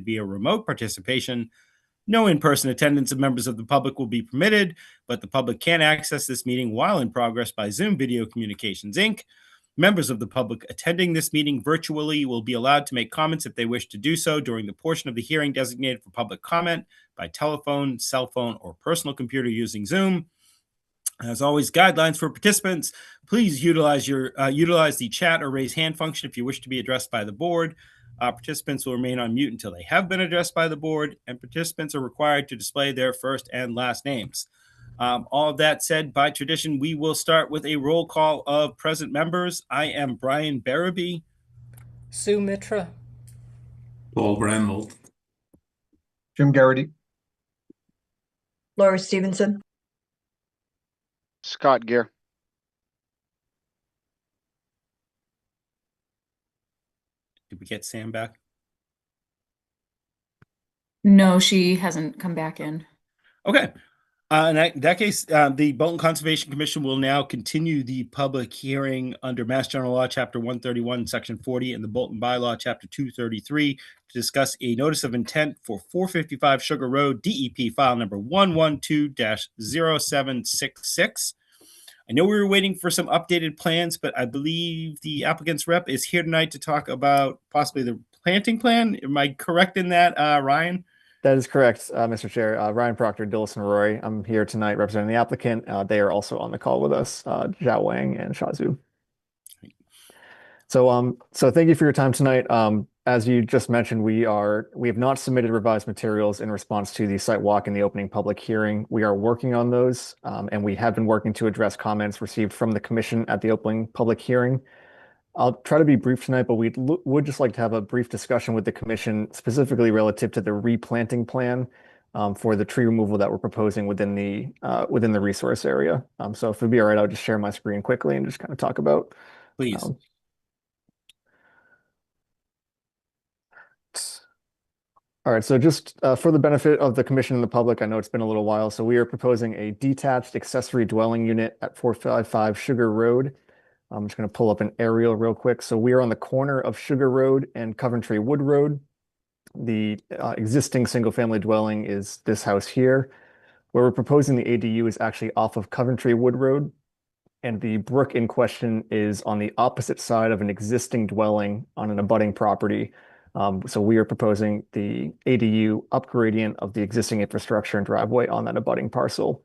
via remote participation. No in-person attendance of members of the public will be permitted, but the public can access this meeting while in progress by Zoom Video Communications, Inc. Members of the public attending this meeting virtually will be allowed to make comments if they wish to do so during the portion of the hearing designated for public comment by telephone, cell phone, or personal computer using Zoom. As always, guidelines for participants. Please utilize the chat or raise hand function if you wish to be addressed by the board. Participants will remain on mute until they have been addressed by the board, and participants are required to display their first and last names. All of that said, by tradition, we will start with a roll call of present members. I am Brian Barabee. Sue Mitra. Paul Bramwell. Jim Garrity. Laura Stevenson. Scott Gear. Did we get Sam back? No, she hasn't come back in. Okay. In that case, the Bolton Conservation Commission will now continue the public hearing under Mass General Law, Chapter 131, Section 40, and the Bolton Bylaw, Chapter 233, to discuss a notice of intent for 455 Sugar Road, DEP file number 112-0766. I know we were waiting for some updated plans, but I believe the applicant's rep is here tonight to talk about possibly the planting plan. Am I correct in that, Ryan? That is correct, Mr. Chair. Ryan Proctor, Dillis and Roy. I'm here tonight representing the applicant. They are also on the call with us, Zhao Wang and Shazu. So thank you for your time tonight. As you just mentioned, we have not submitted revised materials in response to the site walk and the opening public hearing. We are working on those, and we have been working to address comments received from the commission at the opening public hearing. I'll try to be brief tonight, but we would just like to have a brief discussion with the commission, specifically relative to the replanting plan for the tree removal that we're proposing within the resource area. So if it'd be all right, I'll just share my screen quickly and just kind of talk about. Please. All right, so just for the benefit of the commission and the public, I know it's been a little while, so we are proposing a detached accessory dwelling unit at 455 Sugar Road. I'm just going to pull up an aerial real quick. So we are on the corner of Sugar Road and Coventry Wood Road. The existing single-family dwelling is this house here. Where we're proposing the ADU is actually off of Coventry Wood Road, and the brook in question is on the opposite side of an existing dwelling on an abutting property. So we are proposing the ADU upgradient of the existing infrastructure and driveway on that abutting parcel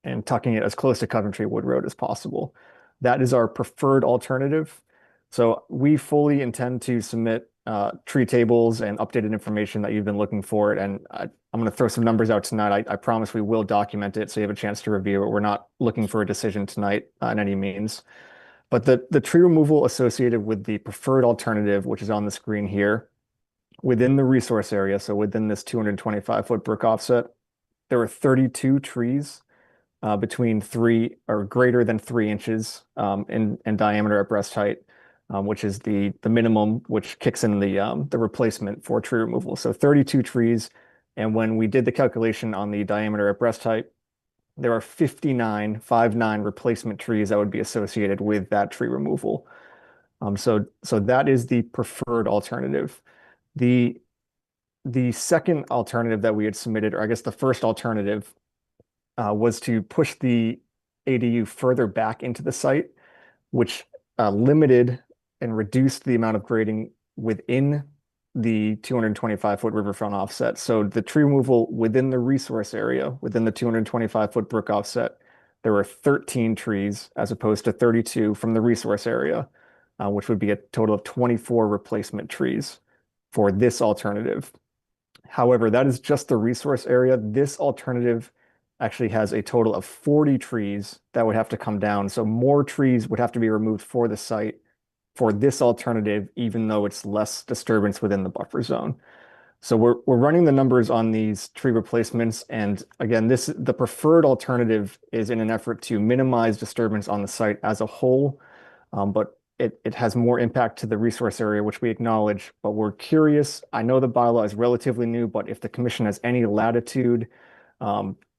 and tucking it as close to Coventry Wood Road as possible. That is our preferred alternative. So we fully intend to submit tree tables and updated information that you've been looking for. And I'm going to throw some numbers out tonight. I promise we will document it so you have a chance to review it. We're not looking for a decision tonight in any means. But the tree removal associated with the preferred alternative, which is on the screen here, within the resource area, so within this 225-foot brook offset, there are 32 trees between 3 or greater than 3 inches in diameter at breast height, which is the minimum, which kicks in the replacement for tree removal. So 32 trees, and when we did the calculation on the diameter at breast height, there are 59 replacement trees that would be associated with that tree removal. So that is the preferred alternative. The second alternative that we had submitted, or I guess the first alternative, was to push the ADU further back into the site, which limited and reduced the amount of grading within the 225-foot riverfront offset. So the tree removal within the resource area, within the 225-foot brook offset, there were 13 trees as opposed to 32 from the resource area, which would be a total of 24 replacement trees for this alternative. However, that is just the resource area. This alternative actually has a total of 40 trees that would have to come down. So more trees would have to be removed for the site for this alternative, even though it's less disturbance within the buffer zone. So we're running the numbers on these tree replacements. And again, the preferred alternative is in an effort to minimize disturbance on the site as a whole, but it has more impact to the resource area, which we acknowledge, but we're curious. I know the bylaw is relatively new, but if the commission has any latitude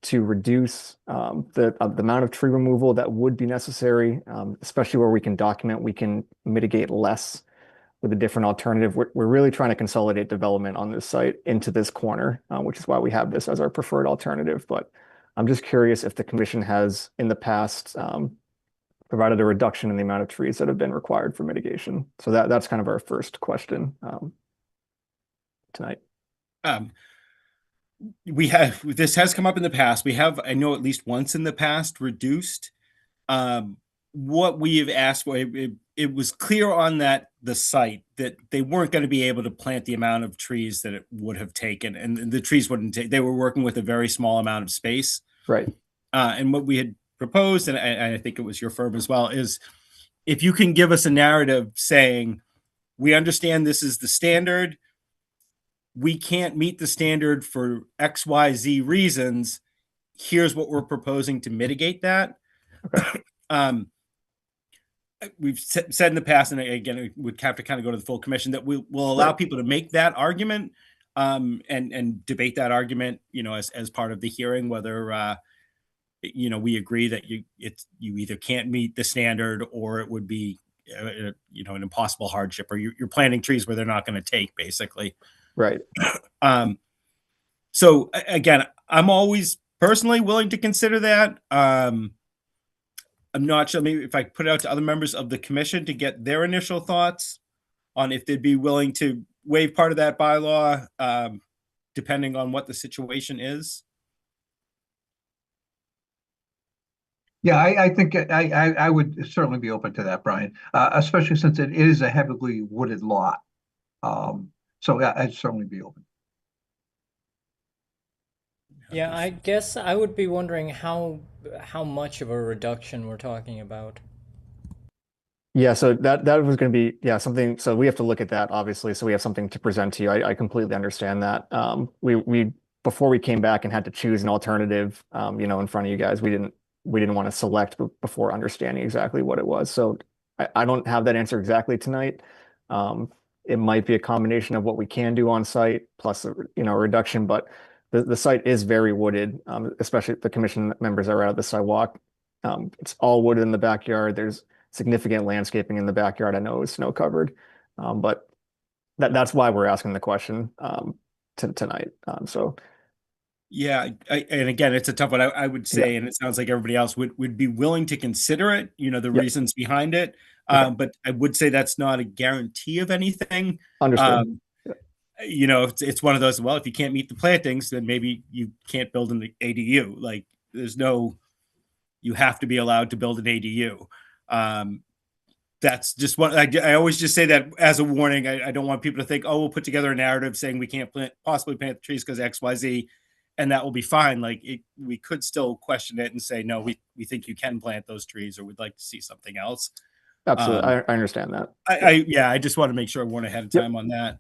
to reduce the amount of tree removal that would be necessary, especially where we can document, we can mitigate less. with a different alternative. We're really trying to consolidate development on this site into this corner, which is why we have this as our preferred alternative. But I'm just curious if the commission has in the past provided a reduction in the amount of trees that have been required for mitigation. So that's kind of our first question tonight. This has come up in the past. We have, I know at least once in the past, reduced what we have asked for. It was clear on the site that they weren't going to be able to plant the amount of trees that it would have taken, and the trees wouldn't take. They were working with a very small amount of space, right? And what we had proposed, and I think it was your firm as well, is if you can give us a narrative saying, we understand this is the standard, we can't meet the standard for XYZ reasons, here's what we're proposing to mitigate that. Okay. We've said in the past, and again, we would have to kind of go to the full commission, that we will allow people to make that argument and debate that argument, as part of the hearing, whether we agree that you either can't meet the standard or it would be an impossible hardship, or you're planting trees where they're not going to take, basically. Right. So again, I'm always personally willing to consider that. I'm not sure, maybe if I put it out to other members of the commission to get their initial thoughts on if they'd be willing to waive part of that bylaw, depending on what the situation is. Yeah, I think I would certainly be open to that, Brian, especially since it is a heavily wooded lot. So yeah, I'd certainly be open. Yeah, I guess I would be wondering how much of a reduction we're talking about. Yeah, so that was going to be something. So we have to look at that, obviously. So we have something to present to you. I completely understand that. We before we came back and had to choose an alternative, in front of you guys, we didn't want to select before understanding exactly what it was. So I don't have that answer exactly tonight. It might be a combination of what we can do on site plus a reduction, but the site is very wooded, especially the commission members that are out of the sidewalk. It's all wooded in the backyard. There's significant landscaping in the backyard. I know it was snow covered, but that's why we're asking the question tonight. So. Yeah, and again, it's a tough one. I would say, and it sounds like everybody else would be willing to consider it, the reasons behind it. But I would say that's not a guarantee of anything. Understood. It's one of those, well, if you can't meet the plantings, then maybe you can't build an ADU. Like you have to be allowed to build an ADU. That's just what I always just say that as a warning. I don't want people to think, we'll put together a narrative saying we can't possibly plant the trees because XYZ, and that will be fine. We could still question it and say, no, we think you can plant those trees, or we'd like to see something else. Absolutely. I understand that. I just want to make sure I warn ahead of time on that.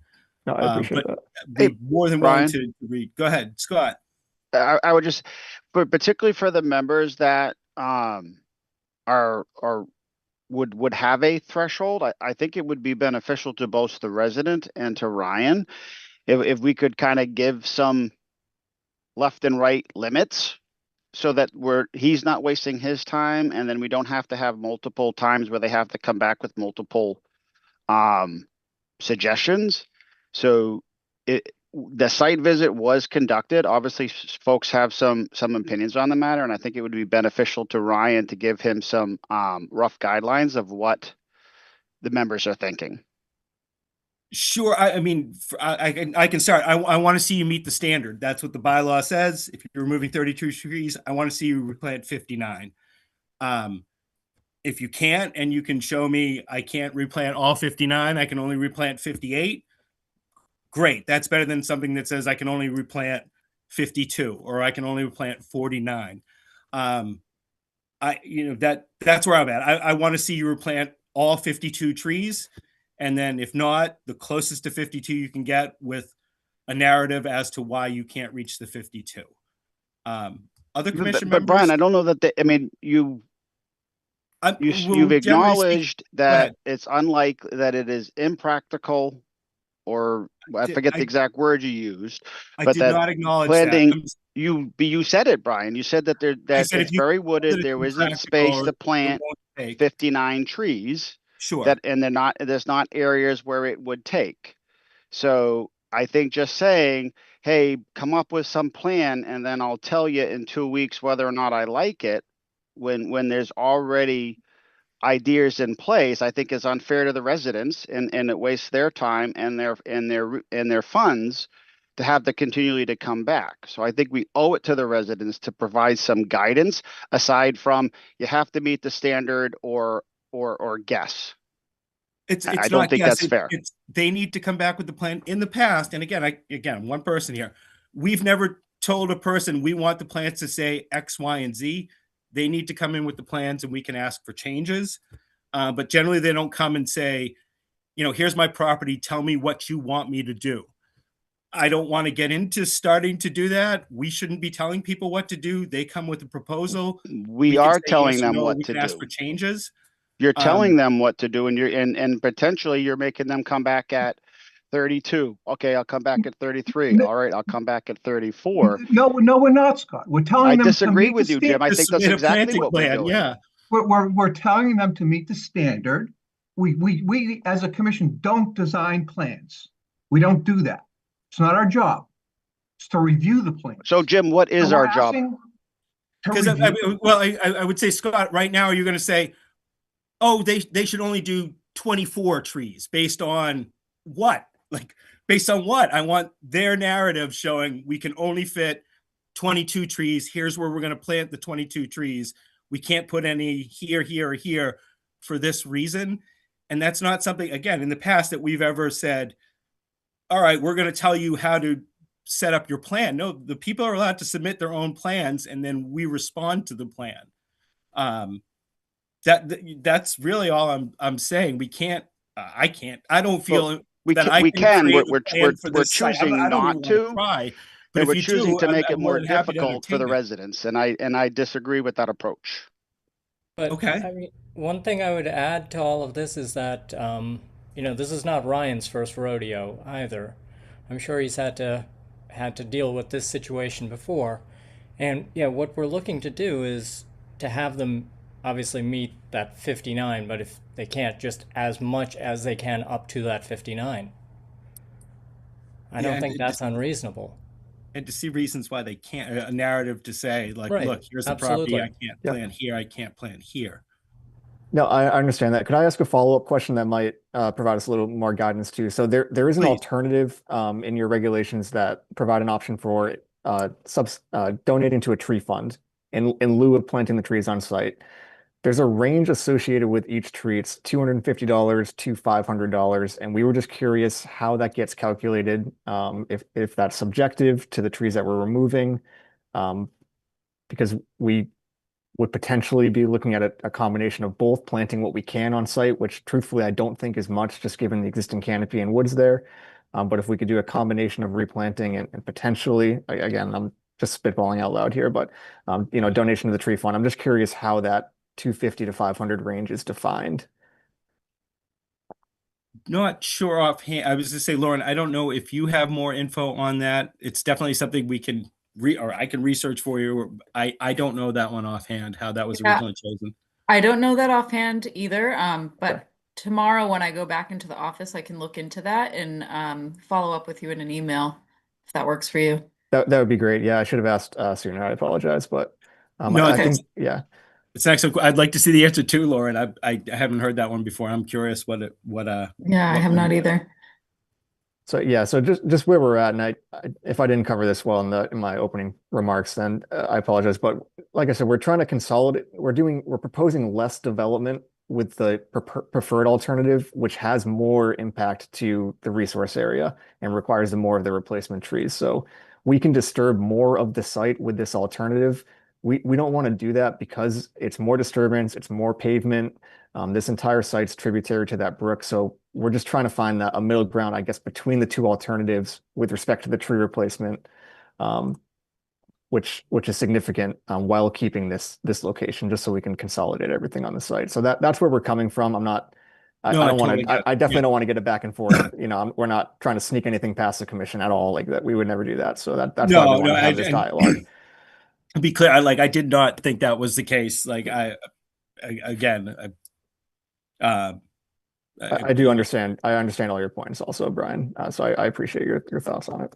No, I appreciate that. Be more than willing to read. Go ahead, Scott. I would just, but particularly for the members that would have a threshold, I think it would be beneficial to both the resident and to Ryan if we could kind of give some left and right limits, so that he's not wasting his time, and then we don't have to have multiple times where they have to come back with multiple suggestions. So the site visit was conducted. Obviously, folks have some opinions on the matter, and I think it would be beneficial to Ryan to give him some rough guidelines of what the members are thinking. Sure. I mean, I can start. I want to see you meet the standard. That's what the bylaw says. If you're removing 32 trees, I want to see you replant 59. If you can't, and you can show me I can't replant all 59, I can only replant 58. Great. That's better than something that says I can only replant 52 or I can only replant 49. That's where I'm at. I want to see you replant all 52 trees. And then if not, the closest to 52 you can get with a narrative as to why you can't reach the 52. Other commission members? But Brian, I don't know that you've acknowledged that it's unlikely, that it is impractical, or I forget the exact word you used. I but did that not acknowledge planting, that. You said it, Brian. You said that it's very wooded. There isn't space to plant 59 trees. Sure. and there's not areas where it would take. So I think just saying, hey, come up with some plan and then I'll tell you in 2 weeks whether or not I like it, when there's already ideas in place, I think is unfair to the residents, and it wastes their time and their funds to have to continually to come back. So I think we owe it to the residents to provide some guidance aside from you have to meet the standard or guess. It's I not don't think guess, that's fair. They need to come back with the plan. In the past, and again, one person here, we've never told a person we want the plans to say X, Y, and Z. They need to come in with the plans and we can ask for changes. But generally they don't come and say, here's my property, tell me what you want me to do. I don't want to get into starting to do that. We shouldn't be telling people what to do. They come with a proposal. We can are say telling yes or them no, what we to can ask do. for changes. You're telling them what to do, and and potentially you're making them come back at 32. Okay, I'll come back at 33. No. All right, I'll come back at 34. No, we're not, Scott. We're telling I them to disagree meet with the you, Jim. I To think that's submit a exactly planting what we're plan, doing. yeah. We're telling them to meet the standard. We as a commission don't design plans. We don't do that. It's not our job. It's to review the plans. So, Jim, what is So we're our job? asking to Because review- I would say, Scott, right now you're going to say, oh, they should only do 24 trees based on what? Like, based on what? I want their narrative showing we can only fit 22 trees. Here's where we're going to plant the 22 trees. We can't put any here, here, or here for this reason. And that's not something, again, in the past that we've ever said, all right, we're going to tell you how to set up your plan. No, the people are allowed to submit their own plans and then we respond to the plan. That's really all I'm saying. We can't, I don't feel We that can. I We can. create a plan for We're this site. choosing I don't not even wanna to. try, but And if we're you choosing do, to make it I'm more than happy to difficult for the entertain it. residents, and I disagree with that approach. But Okay. I mean, one thing I would add to all of this is that this is not Ryan's first rodeo either. I'm sure he's had to deal with this situation before, and yeah, what we're looking to do is to have them obviously meet that 59, but if they can't, just as much as they can up to that 59. I Yeah, don't and think it that's just- unreasonable. And to see reasons why they can't, a narrative to say, like, Right, look, here's the property, absolutely. I can't Yeah. plant here, I can't plant here. No, I understand that. Could I ask a follow-up question that might provide us a little more guidance too? So there is an Please. alternative in your regulations that provide an option for donating to a tree fund in lieu of planting the trees on site. There's a range associated with each tree. It's $250 to $500, and we were just curious how that gets calculated. If that's subjective to the trees that we're removing, because we would potentially be looking at a combination of both planting what we can on site, which truthfully I don't think is much, just given the existing canopy and woods there. But if we could do a combination of replanting and potentially, again, I'm just spitballing out loud here, but donation to the tree fund. I'm just curious how that 250 to 500 range is defined. Not sure offhand. I was going to say, Lauren, I don't know if you have more info on that. It's definitely something we can or I can research for you. I don't know that one offhand, how that was Yeah. originally chosen. I don't know that offhand either, but Okay. tomorrow when I go back into the office, I can look into that and follow up with you in an email if that works for you. That would be great. Yeah, I should have asked sooner. I apologize, but No, I it's- think, yeah. It's an excellent. I'd like to see the answer too, Lauren. I haven't heard that one before. I'm curious Yeah, I what have not either. So yeah, so just where we're at, and I if I didn't cover this well in my opening remarks, then I apologize. But like I said, we're trying to consolidate. We're proposing less development with the preferred alternative, which has more impact to the resource area and requires more of the replacement trees. So we can disturb more of the site with this alternative. We don't want to do that because it's more disturbance, it's more pavement. This entire site's tributary to that brook. So we're just trying to find a middle ground, I guess, between the two alternatives with respect to the tree replacement, which is significant while keeping this location, just so we can consolidate everything on the site. So that's where we're coming from. I No, I don't want totally to. get I it. definitely Yeah. don't want to get it back and forth. We're not trying to sneak anything past the commission at all. Like that, we would never do that. So that's why we want to have this dialogue. To be clear, I did not think that was the case. Like again, I do understand. I understand all your points also, Brian. So I appreciate your thoughts on it.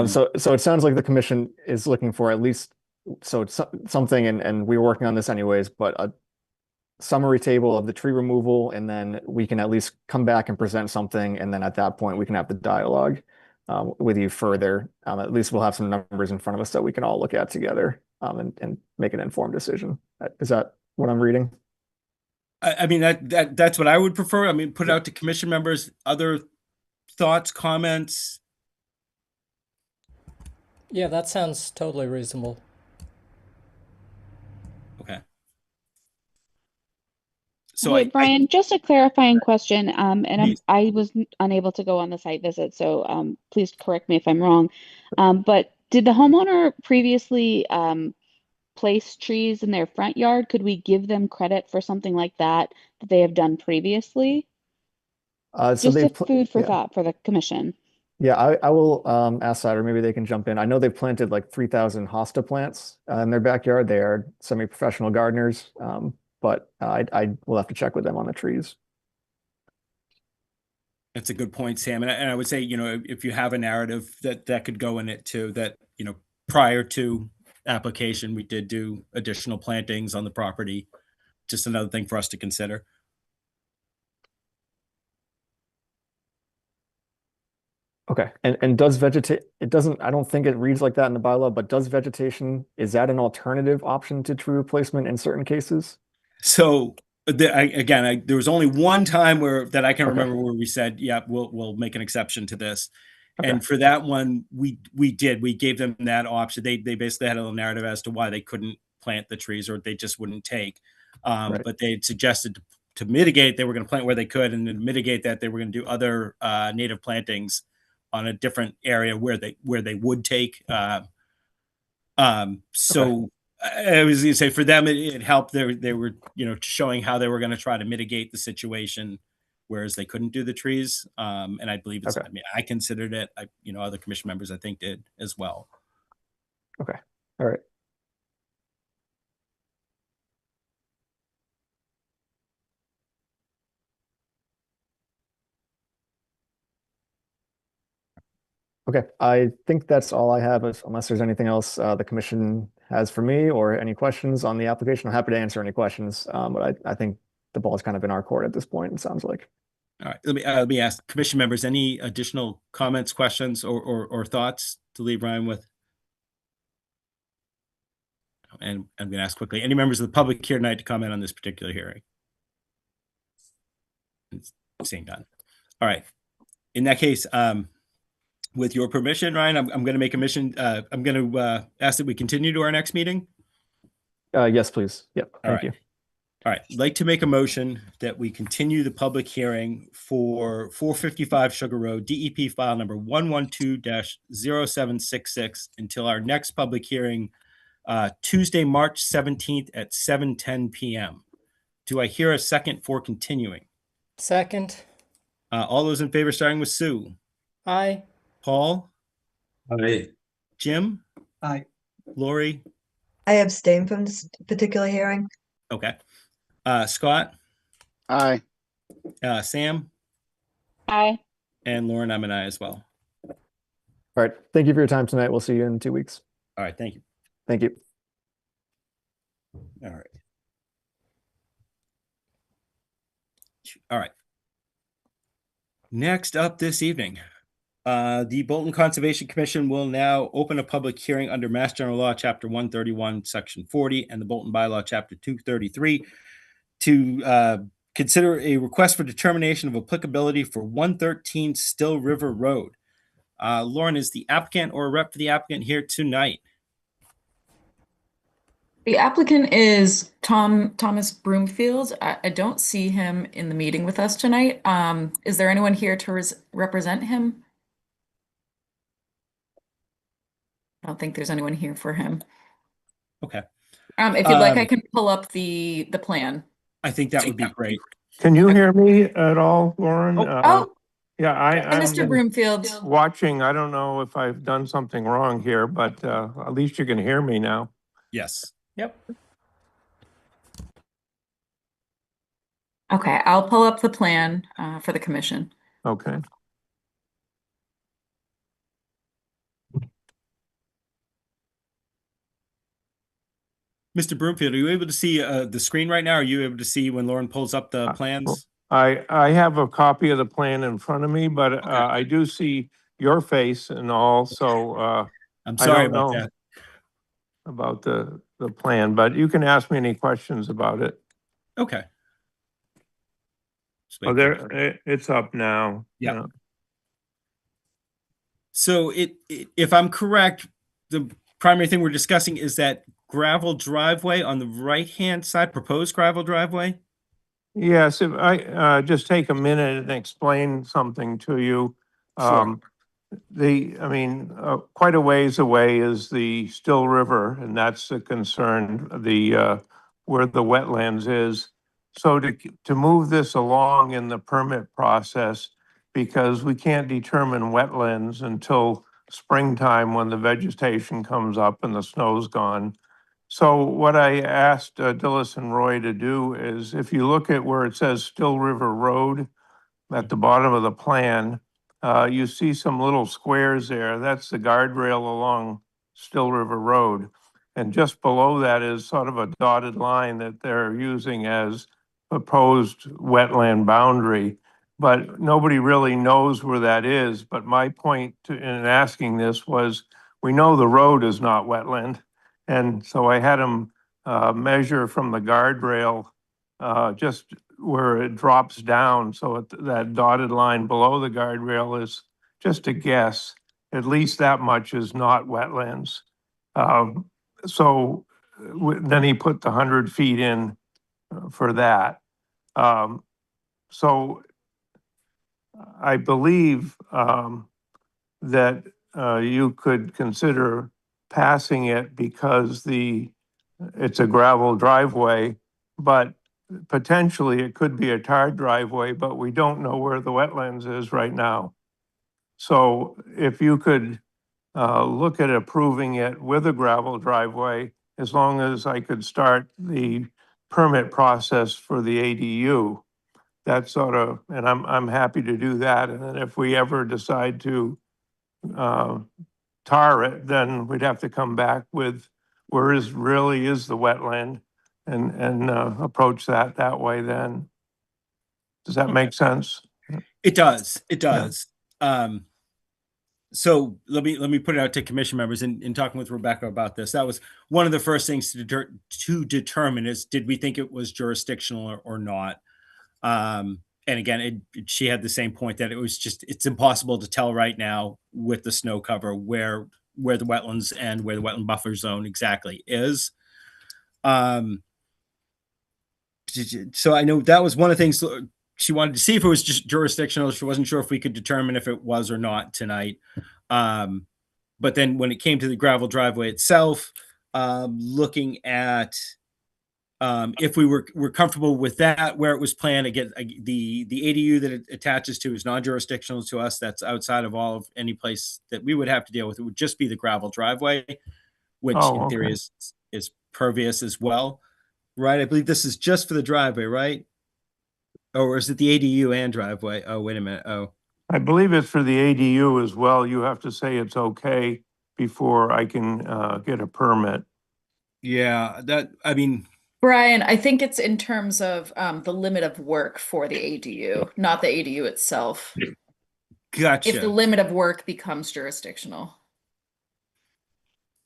So it sounds like the commission is looking for at least, so it's something, and we were working on this anyways, but a summary table of the tree removal, and then we can at least come back and present something, and then at that point we can have the dialogue with you further. At least we'll have some numbers in front of us that we can all look at together and make an informed decision. Is that what I'm reading? I mean, that's what I would prefer. I mean, put it out to commission members. Other thoughts, comments? Yeah, that sounds totally reasonable. Okay. So Hey, Brian, just a clarifying question. And Please. I was unable to go on the site visit, so please correct me if I'm wrong. But did the homeowner previously place trees in their front yard? Could we give them credit for something like that they have done previously? So Just they've a food for yeah. thought for the commission. Yeah, I will ask that, or maybe they can jump in. I know they've planted like 3,000 hosta plants in their backyard. They are semi-professional gardeners, but I will have to check with them on the trees. That's a good point, Sam. And I would say, if you have a narrative that could go in it too, that, prior to application, we did do additional plantings on the property. Just another thing for us to consider. Okay, and does vegetate, it doesn't, I don't think it reads like that in the bylaw, but does vegetation, is that an alternative option to tree replacement in certain cases? So there was only one time that I can Okay. remember where we said, yeah, we'll make an exception to this. Okay. And for that one, we gave them that option. They basically had a little narrative as to why they couldn't plant the trees, or they just wouldn't take. Right. But they had suggested to mitigate, they were going to plant where they could, and to mitigate that, they were going to do other native plantings on a different area where they would take. So I was going to say, for them, it helped. They were, showing how they were going to try to mitigate the situation, whereas they couldn't do the trees. And I believe it's, Okay. I mean, I considered it, other commission members I think did as well. Okay, all right. Okay, I think that's all I have, unless there's anything else the commission has for me or any questions on the application. I'm happy to answer any questions, but I think the ball's kind of in our court at this point, it sounds like. All right, let me ask commission members, any additional comments, questions, or thoughts to leave Ryan with? And I'm going to ask quickly, any members of the public here tonight to comment on this particular hearing? Seeing none. All right, in that case, with your permission, Ryan, I'm going to make a mission. I'm going to ask that we continue to our next meeting. Yes, please. Yep. Thank you. All right. I'd like to make a motion that we continue the public hearing for 455 Sugar Road, DEP file number 112-0766 until our next public hearing, Tuesday, March 17th at 7:10 p.m. Do I hear a second for continuing? Second. All those in favor, starting with Sue. Aye. Paul? Aye. Jim? Aye. Lori? I abstain from this particular hearing. Okay. Scott? Aye. Sam? Aye. And Lauren, I'm an aye as well. All right. Thank you for your time tonight. We'll see you in 2 weeks. All right. Thank you. Thank you. All right. All right. Next up this evening, the Bolton Conservation Commission will now open a public hearing under Mass General Law, Chapter 131, Section 40, and the Bolton Bylaw, Chapter 233, to consider a request for determination of applicability for 113 Still River Road. Lauren, is the applicant or a rep for the applicant here tonight? The applicant is Thomas Broomfield. I don't see him in the meeting with us tonight. Is there anyone here to represent him? I don't think there's anyone here for him. Okay. If you'd like, I can pull up the plan. I think that would be great. Can you hear me at all, Lauren? Oh, Yeah, I'm Mr. Broomfield. watching. I don't know if I've done something wrong here, but at least you can hear me now. Yes. Yep. Okay, I'll pull up the plan for the commission. Okay. Mr. Broomfield, are you able to see the screen right now? Are you able to see when Lauren pulls up the plans? I have a copy of the plan in front of me, but Okay. I do see your face and all, so I'm I sorry don't about know that. about the plan, but you can ask me any questions about it. Okay. Just Oh, wait for- it's up now. Yeah. So if I'm correct, the primary thing we're discussing is that gravel driveway on the right-hand side, proposed gravel driveway. Yes, if I just take a minute and explain something to you. Sure. I mean, quite a ways away is the Still River, and that's the concern, where the wetlands is. So to move this along in the permit process, because we can't determine wetlands until springtime when the vegetation comes up and the snow's gone. So what I asked Dillis and Roy to do is, if you look at where it says Still River Road at the bottom of the plan, you see some little squares there. That's the guardrail along Still River Road. And just below that is sort of a dotted line that they're using as proposed wetland boundary. But nobody really knows where that is. But my point in asking this was, we know the road is not wetland. And so I had them measure from the guardrail just where it drops down. So that dotted line below the guardrail is just a guess. At least that much is not wetlands. So then he put the 100 feet in for that. So I believe that you could consider passing it because it's a gravel driveway, but potentially it could be a tarred driveway, but we don't know where the wetlands is right now. So if you could look at approving it with a gravel driveway, as long as I could start the permit process for the ADU, that sort of, and I'm happy to do that. And then if we ever decide to tar it, then we'd have to come back with where really is the wetland and approach that way then. Does that make sense? It does. It does. So let me put it out to commission members in talking with Rebecca about this. That was one of the first things to determine is, did we think it was jurisdictional or not? And again, she had the same point that it's impossible to tell right now with the snow cover where the wetlands and where the wetland buffer zone exactly is. So I know that was one of the things she wanted to see if it was just jurisdictional. She wasn't sure if we could determine if it was or not tonight. But then when it came to the gravel driveway itself, looking at if we were comfortable with that, where it was planned, again, the ADU that it attaches to is non-jurisdictional to us. That's outside of all of any place that we would have to deal with. It would just be the gravel driveway, which in theory is pervious as well, right? I believe this is just for the driveway, right? Or is it the ADU and driveway? Oh, wait a minute. Oh, I believe it's for the ADU as well. You have to say it's okay before I can get a permit. yeah. I mean, Brian, I think it's in terms of the limit of work for the ADU, not the ADU itself. gotcha. If the limit of work becomes jurisdictional.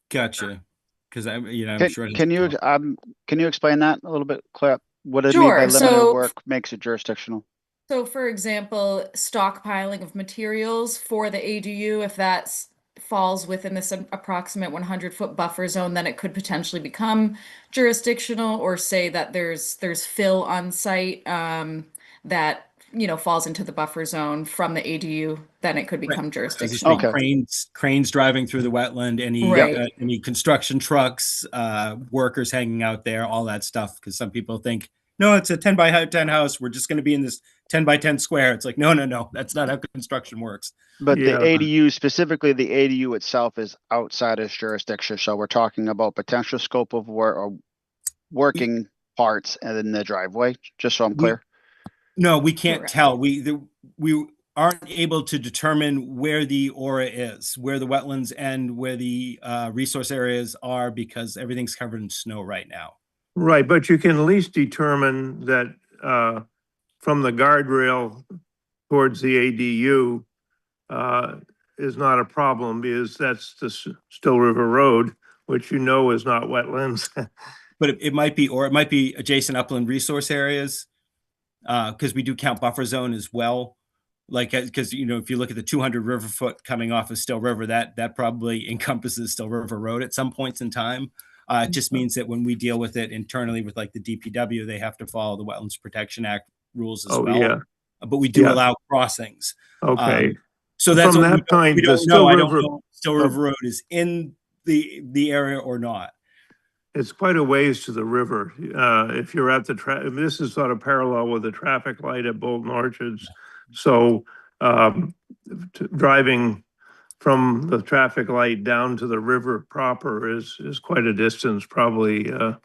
Gotcha. Because I'm sure. Can you explain that a little bit, Claire? What does it mean by Sure. limited So- work makes it jurisdictional? So for example, stockpiling of materials for the ADU, if that falls within this approximate 100-foot buffer zone, then it could potentially become jurisdictional, or say that there's fill on site that falls into the buffer zone from the ADU, then it could become jurisdictional. Okay. Cranes driving through the wetland, any construction trucks, workers hanging out there, all that stuff. Because some people think, no, it's a 10 by 10 house. We're just going to be in this 10 by 10 square. It's like, no, that's not how construction works. But the ADU, specifically the ADU itself, is outside its jurisdiction. So we're talking about potential scope of work or working parts in the driveway, just so I'm clear. No, we can't Correct. tell. We aren't able to determine where the aura is, where the wetlands end, where the resource areas are, because everything's covered in snow right now. Right, but you can at least determine that from the guardrail towards the ADU is not a problem, because that's the Still River Road, which you know is not wetlands. But it might be, or it might be adjacent upland resource areas, because we do count buffer zone as well. Like, because if you look at the 200 river foot coming off of Still River, that probably encompasses Still River Road at some points in time. It just means that when we deal with it internally with like the DPW, they have to follow the Wetlands Protection Act rules as Oh, well. yeah. But we do Yeah. allow crossings. Okay. So that's From what that point, we the don't Still know. I don't River, know if Still River Road is in the area or not. it's quite a ways to the river. If you're at the this is sort of parallel with the traffic light at Bolton Orchards. So driving from the traffic light down to the river proper is quite a distance, probably, I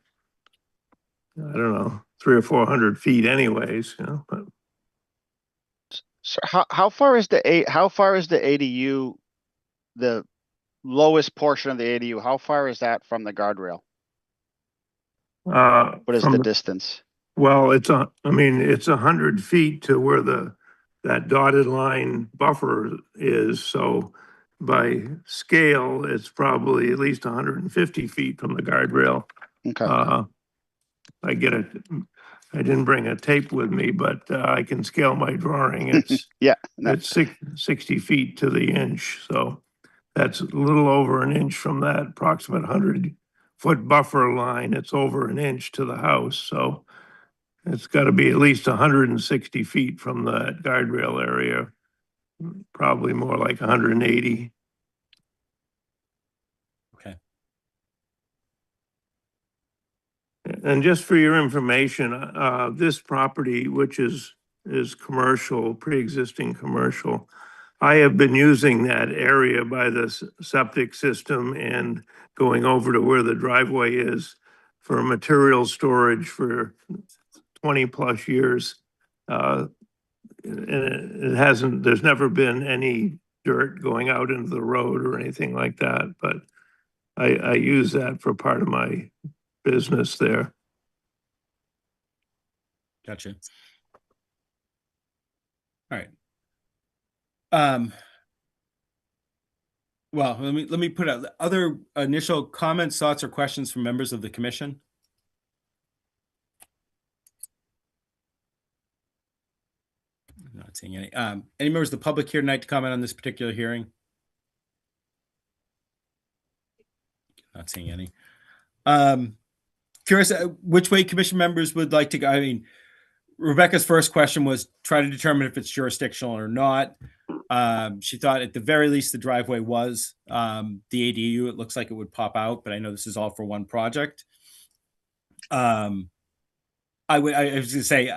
don't know, 300 or 400 feet anyways, but So how far is the ADU, the lowest portion of the ADU? How far is that from the guardrail? What is the distance? well, it's 100 feet to where that dotted line buffer is, so by scale, it's probably at least 150 feet from the guardrail. Okay. I didn't bring a tape with me, but I can scale my drawing. It's Yeah. it's 60 feet to the inch, so that's a little over an inch from that approximate 100-foot buffer line. It's over an inch to the house, so it's got to be at least 160 feet from that guardrail area, probably more like 180. Okay. And just for your information, this property, which is commercial, pre-existing commercial, I have been using that area by the septic system and going over to where the driveway is for material storage for 20+ years. And there's never been any dirt going out into the road or anything like that, but I use that for part of my business there. Gotcha. All right. Well, let me put out other initial comments, thoughts, or questions from members of the commission. I'm not seeing any. Any members of the public here tonight to comment on this particular hearing? Not seeing any. Curious which way commission members would like to go. I mean, Rebecca's first question was try to determine if it's jurisdictional or not. She thought at the very least the driveway was. The ADU, it looks like it would pop out, but I know this is all for one project. I was going to say,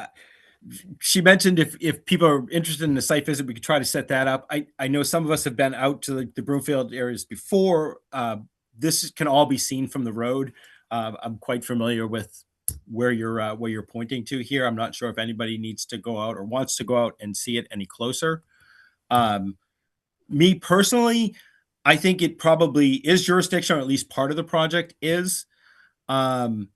she mentioned if people are interested in the site visit, we could try to set that up. I know some of us have been out to the Broomfield areas before. This can all be seen from the road. I'm quite familiar with where you're pointing to here. I'm not sure if anybody needs to go out or wants to go out and see it any closer. Me personally, I think it probably is jurisdictional, or at least part of the project is. So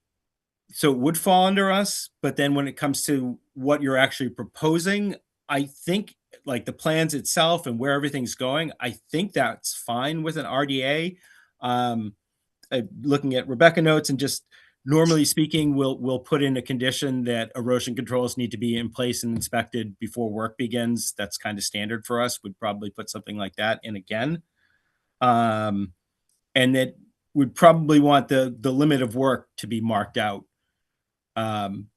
it would fall under us, but then when it comes to what you're actually proposing, I think like the plans itself and where everything's going, I think that's fine with an RDA. Looking at Rebecca notes and just normally speaking, we'll put in a condition that erosion controls need to be in place and inspected before work begins. That's kind of standard for us. We'd probably put something like that in again. And that we'd probably want the limit of work to be marked out,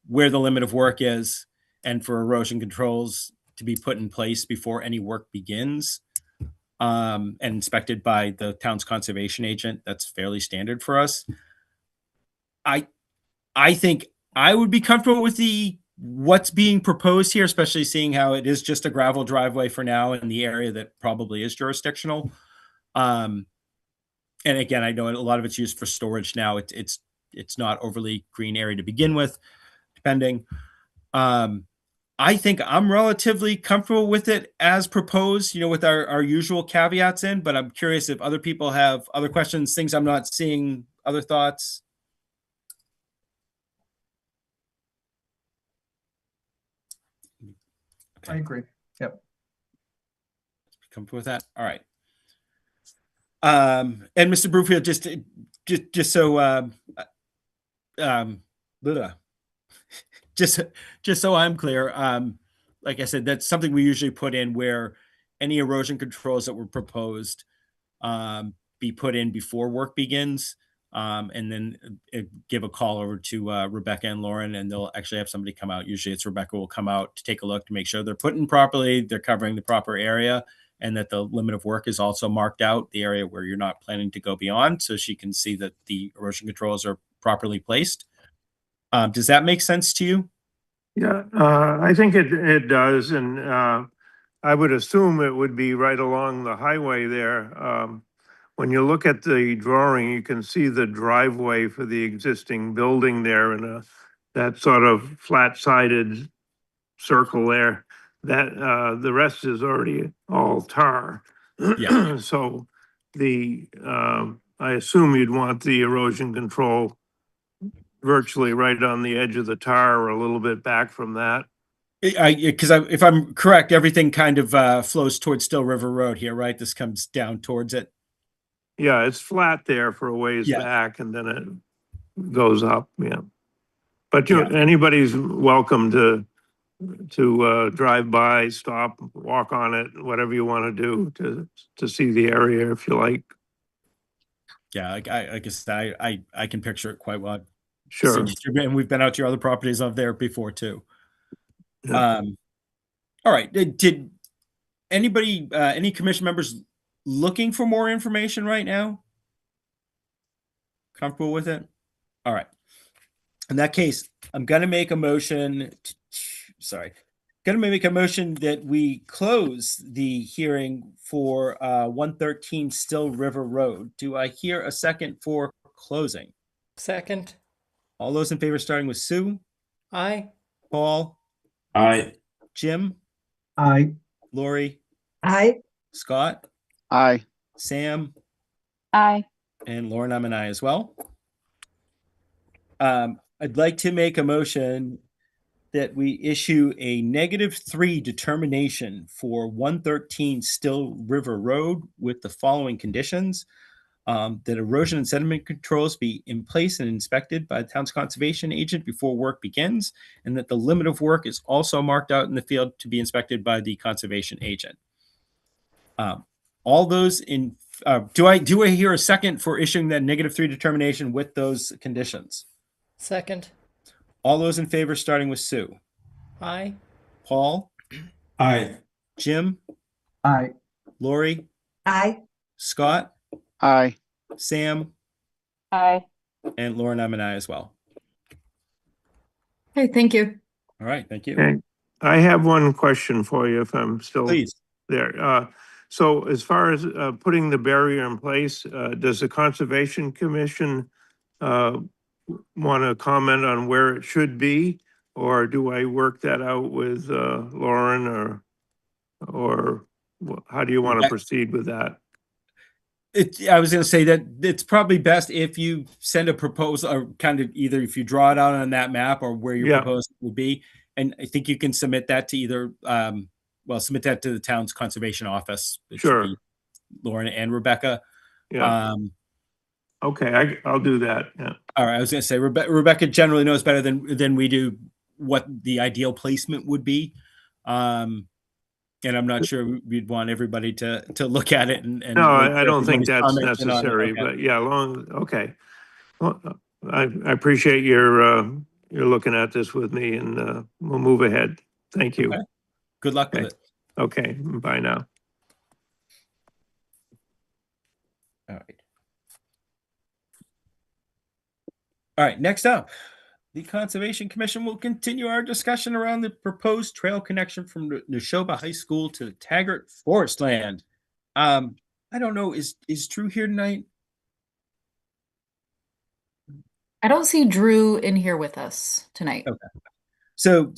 where the limit of work is, and for erosion controls to be put in place before any work begins. And inspected by the town's conservation agent. That's fairly standard for us. I think I would be comfortable with what's being proposed here, especially seeing how it is just a gravel driveway for now in the area that probably is jurisdictional. And again, I know a lot of it's used for storage now. It's not overly green area to begin with, depending. I think I'm relatively comfortable with it as proposed, with our usual caveats in, but I'm curious if other people have other questions, things I'm not seeing, other thoughts. I agree. Yep. Comfortable with that? All right. And Mr. Broomfield, just so blah. just so I'm clear, like I said, that's something we usually put in where any erosion controls that were proposed be put in before work begins, and then give a call over to Rebecca and Lauren, and they'll actually have somebody come out. Usually it's Rebecca will come out to take a look to make sure they're put in properly, they're covering the proper area, and that the limit of work is also marked out, the area where you're not planning to go beyond, so she can see that the erosion controls are properly placed. Does that make sense to you? Yeah, I think it does, and I would assume it would be right along the highway there. When you look at the drawing, you can see the driveway for the existing building there and that sort of flat-sided circle there. That the rest is already all tar. Yeah. So I assume you'd want the erosion control virtually right on the edge of the tar or a little bit back from that. Because if I'm correct, everything kind of flows towards Still River Road here, right? This comes down towards it. Yeah, it's flat there for a ways Yeah. back and then it goes up, yeah. But Yeah. anybody's welcome to drive by, stop, walk on it, whatever you want to do to see the area if you like. Yeah, I guess I can picture it quite well. Sure. And we've been out to your other properties up there before too. Yeah. All right. Did anybody, any commission members looking for more information right now? Comfortable with it? All right. In that case, I'm going to make a motion. Going to make a motion that we close the hearing for 113 Still River Road. Do I hear a second for closing? Second. All those in favor, starting with Sue, Aye. Paul, Aye. Jim, Aye. Lori, Aye. Scott, Aye. Sam, Aye. and Lauren, I'm an aye as well. I'd like to make a motion that we issue a -3 determination for 113 Still River Road with the following conditions. That erosion and sediment controls be in place and inspected by the town's conservation agent before work begins, and that the limit of work is also marked out in the field to be inspected by the conservation agent. All those in, do I hear a second for issuing that -3 determination with those conditions? Second. All those in favor, starting with Sue, Aye. Paul, Aye. Jim, Aye. Lori, Aye. Scott, Aye. Sam, Aye. and Lauren, I'm an aye as well. Okay, thank you. All right, thank you. Okay. I have one question for you if I'm still Please. there. So as far as putting the barrier in place, does the Conservation Commission want to comment on where it should be? Or do I work that out with Lauren or how do you want to proceed with that? I was going to say that it's probably best if you send a proposal, or kind of either if you draw it out on that map or where your proposal will be. And I think you can submit that to either, submit that to the town's conservation office. It should Sure. be Lauren and Rebecca. Yeah. Okay, I'll do that. Yeah. All right. I was going to say Rebecca generally knows better than we do what the ideal placement would be. And I'm not sure we'd want everybody to look at it and No, I don't think that's everybody's commenting on it. necessary, Okay. but yeah, okay. Well, I appreciate your looking at this with me and we'll move ahead. Thank you. Okay. Good luck with Okay. it. Okay, bye now. All right. All right, next up, the Conservation Commission will continue our discussion around the proposed trail connection from Neshoba High School to the Taggart Forest Land. I don't know, is Drew here tonight? I don't see Drew in here with us tonight. Okay. So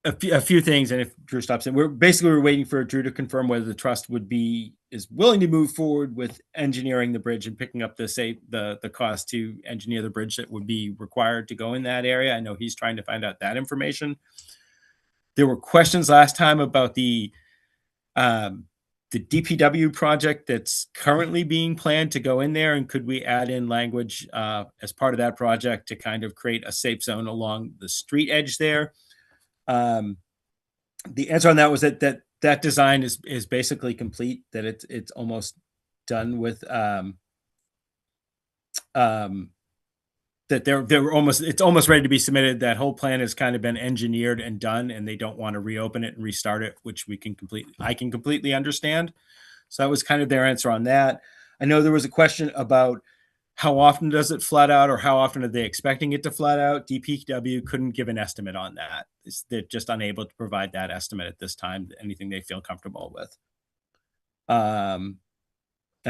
a few things, and if Drew stops in, we're waiting for Drew to confirm whether the trust is willing to move forward with engineering the bridge and picking up the cost to engineer the bridge that would be required to go in that area. I know he's trying to find out that information. There were questions last time about the DPW project that's currently being planned to go in there, and could we add in language as part of that project to kind of create a safe zone along the street edge there? The answer on that was that design is basically complete, that it's almost done with that it's almost ready to be submitted. That whole plan has kind of been engineered and done, and they don't want to reopen it and restart it, which I can completely understand. So that was kind of their answer on that. I know there was a question about how often does it flat out, or how often are they expecting it to flat out? DPW couldn't give an estimate on that. They're just unable to provide that estimate at this time, anything they feel comfortable with. And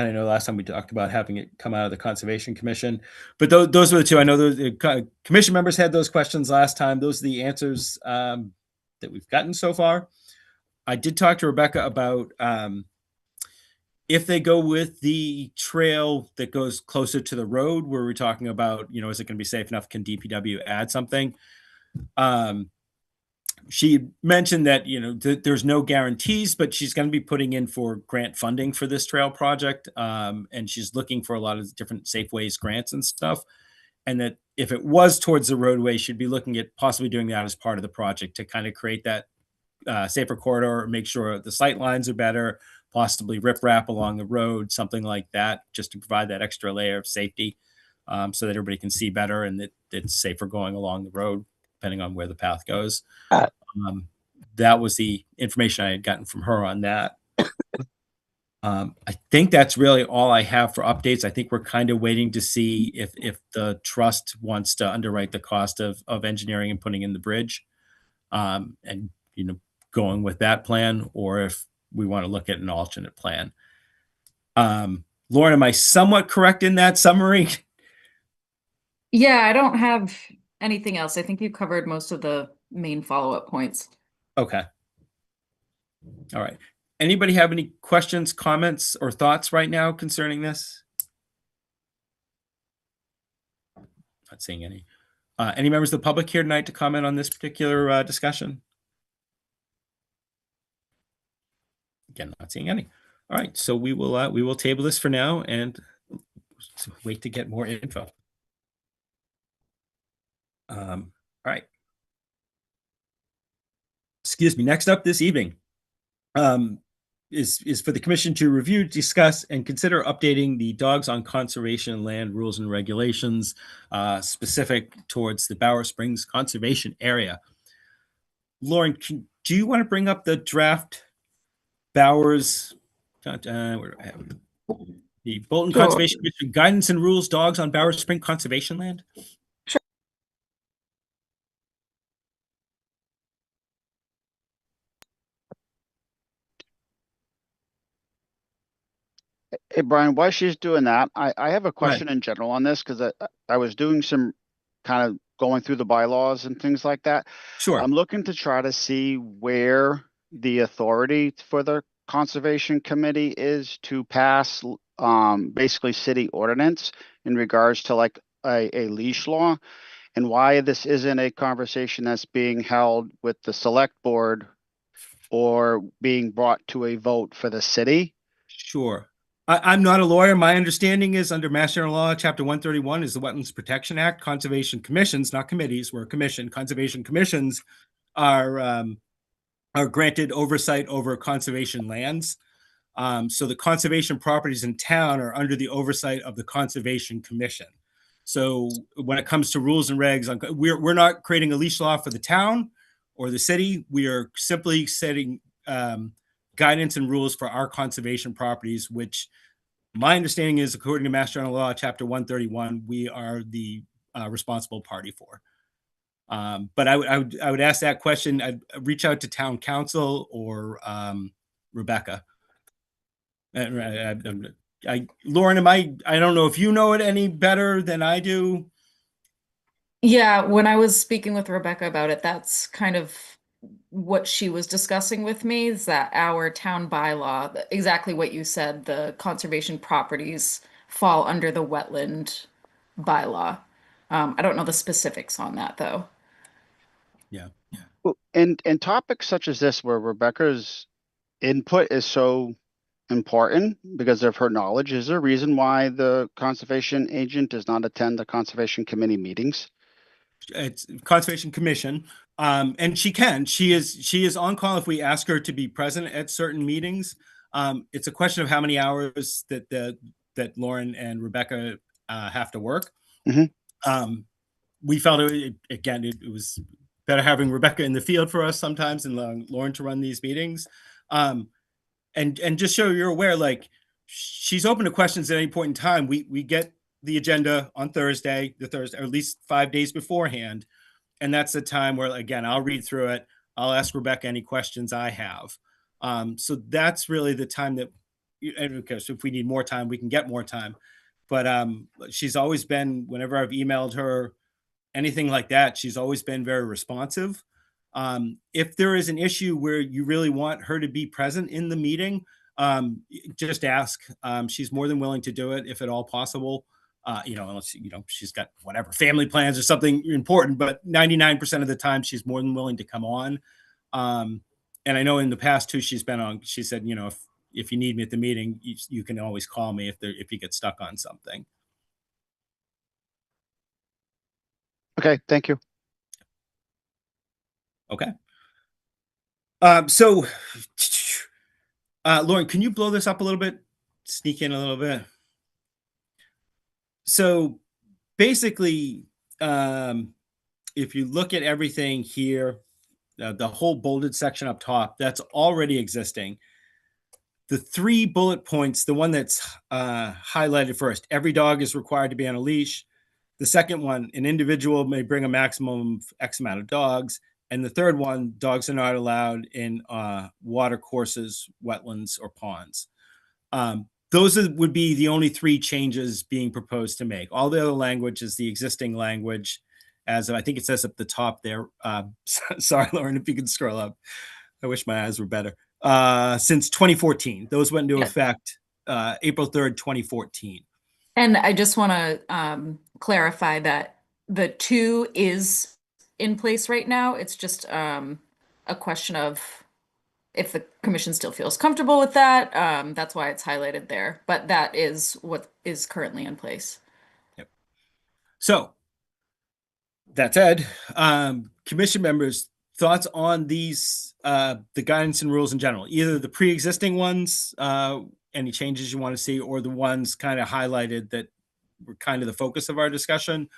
I know last time we talked about having it come out of the Conservation Commission, but those were the two. I know the commission members had those questions last time. Those are the answers that we've gotten so far. I did talk to Rebecca about if they go with the trail that goes closer to the road, where we're talking about, is it going to be safe enough? Can DPW add something? She mentioned that, there's no guarantees, but she's going to be putting in for grant funding for this trail project. And she's looking for a lot of different Safeways grants and stuff. And that if it was towards the roadway, she'd be looking at possibly doing that as part of the project to kind of create that safer corridor, make sure the sight lines are better, possibly riprap along the road, something like that, just to provide that extra layer of safety, so that everybody can see better and that it's safer going along the road, depending on where the path goes. That was the information I had gotten from her on that. I think that's really all I have for updates. I think we're kind of waiting to see if the trust wants to underwrite the cost of engineering and putting in the bridge, and going with that plan, or if we want to look at an alternate plan. Lauren, am I somewhat correct in that summary? Yeah, I don't have anything else. I think you covered most of the main follow-up points. Okay. All right. Anybody have any questions, comments, or thoughts right now concerning this? Not seeing any. Any members of the public here tonight to comment on this particular discussion? Again, not seeing any. All right, so we will table this for now and wait to get more info. All right. Excuse me. Next up this evening is for the commission to review, discuss, and consider updating the dogs on conservation land rules and regulations specific towards the Bower Springs Conservation Area. Lauren, do you want to bring up the draft Bowers, the Bolton Sure. Conservation Commission guidance and rules, dogs on Bower Spring Conservation Land? Hey, Brian, while she's doing that, I have a question in general on this, because I was doing some kind of going through the bylaws and things like that. Sure. I'm looking to try to see where the authority for the Conservation Committee is to pass basically city ordinance in regards to like a leash law, and why this isn't a conversation that's being held with the select board or being brought to a vote for the city. Sure. I'm not a lawyer. My understanding is under Mass General Law, Chapter 131 is the Wetlands Protection Act. Conservation commissions, not committees, we're a commission. Conservation commissions are granted oversight over conservation lands. So the conservation properties in town are under the oversight of the Conservation Commission. So when it comes to rules and regs, we're not creating a leash law for the town or the city. We are simply setting guidance and rules for our conservation properties, which my understanding is, according to Mass General Law, Chapter 131, we are the responsible party for. But I would ask that question. I'd reach out to town council or Rebecca. Lauren, I don't know if you know it any better than I do. Yeah, when I was speaking with Rebecca about it, that's kind of what she was discussing with me is that our town bylaw, exactly what you said, the conservation properties fall under the wetland bylaw. I don't know the specifics on that though. Yeah. Well, and topics such as this, where Rebecca's input is so important because of her knowledge, is there a reason why the conservation agent does not attend the conservation committee meetings? It's Conservation Commission. And she is on call if we ask her to be present at certain meetings. It's a question of how many hours that Lauren and Rebecca have to work. Mhm. We felt it was better having Rebecca in the field for us sometimes and allowing Lauren to run these meetings. And just so you're aware, like, she's open to questions at any point in time. We get the agenda on Thursday, or at least 5 days beforehand. And that's the time where, again, I'll read through it. I'll ask Rebecca any questions I have. So that's really the time that, and of course, if we need more time, we can get more time. But she's always been, whenever I've emailed her, anything like that, she's always been very responsive. If there is an issue where you really want her to be present in the meeting, just ask. She's more than willing to do it if at all possible. Unless, she's got whatever family plans or something important, but 99% of the time she's more than willing to come on. And I know in the past too, she said, if you need me at the meeting, you can always call me if you get stuck on something. Okay, thank you. Okay. Lauren, can you blow this up a little bit? Sneak in a little bit. So basically, if you look at everything here, the whole bolded section up top, that's already existing. The 3 bullet points, the one that's highlighted first, every dog is required to be on a leash. The second one, an individual may bring a maximum of X amount of dogs. And the third one, dogs are not allowed in water courses, wetlands, or ponds. Those would be the only 3 changes being proposed to make. All the other language is the existing language, as I think it says up the top there. Sorry, Lauren, if you can scroll up. I wish my eyes were better. Since 2014. Those went into effect April 3rd, 2014. And I just want to clarify that the 2 is in place right now. It's just a question of if the commission still feels comfortable with that. That's why it's highlighted there. But that is what is currently in place. Yep. So that said, commission members, thoughts on these, the guidance and rules in general, either the pre-existing ones, any changes you want to see, or the ones kind of highlighted that were kind of the focus of our discussion.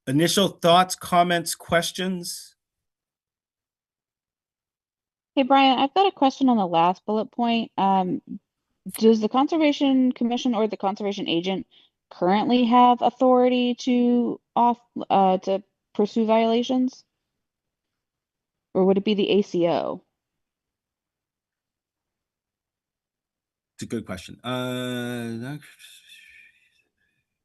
Initial thoughts, comments, questions? Hey, Brian, I've got a question on the last bullet point. Does the Conservation Commission or the conservation agent currently have authority to pursue violations? Or would it be the ACO? It's a good question.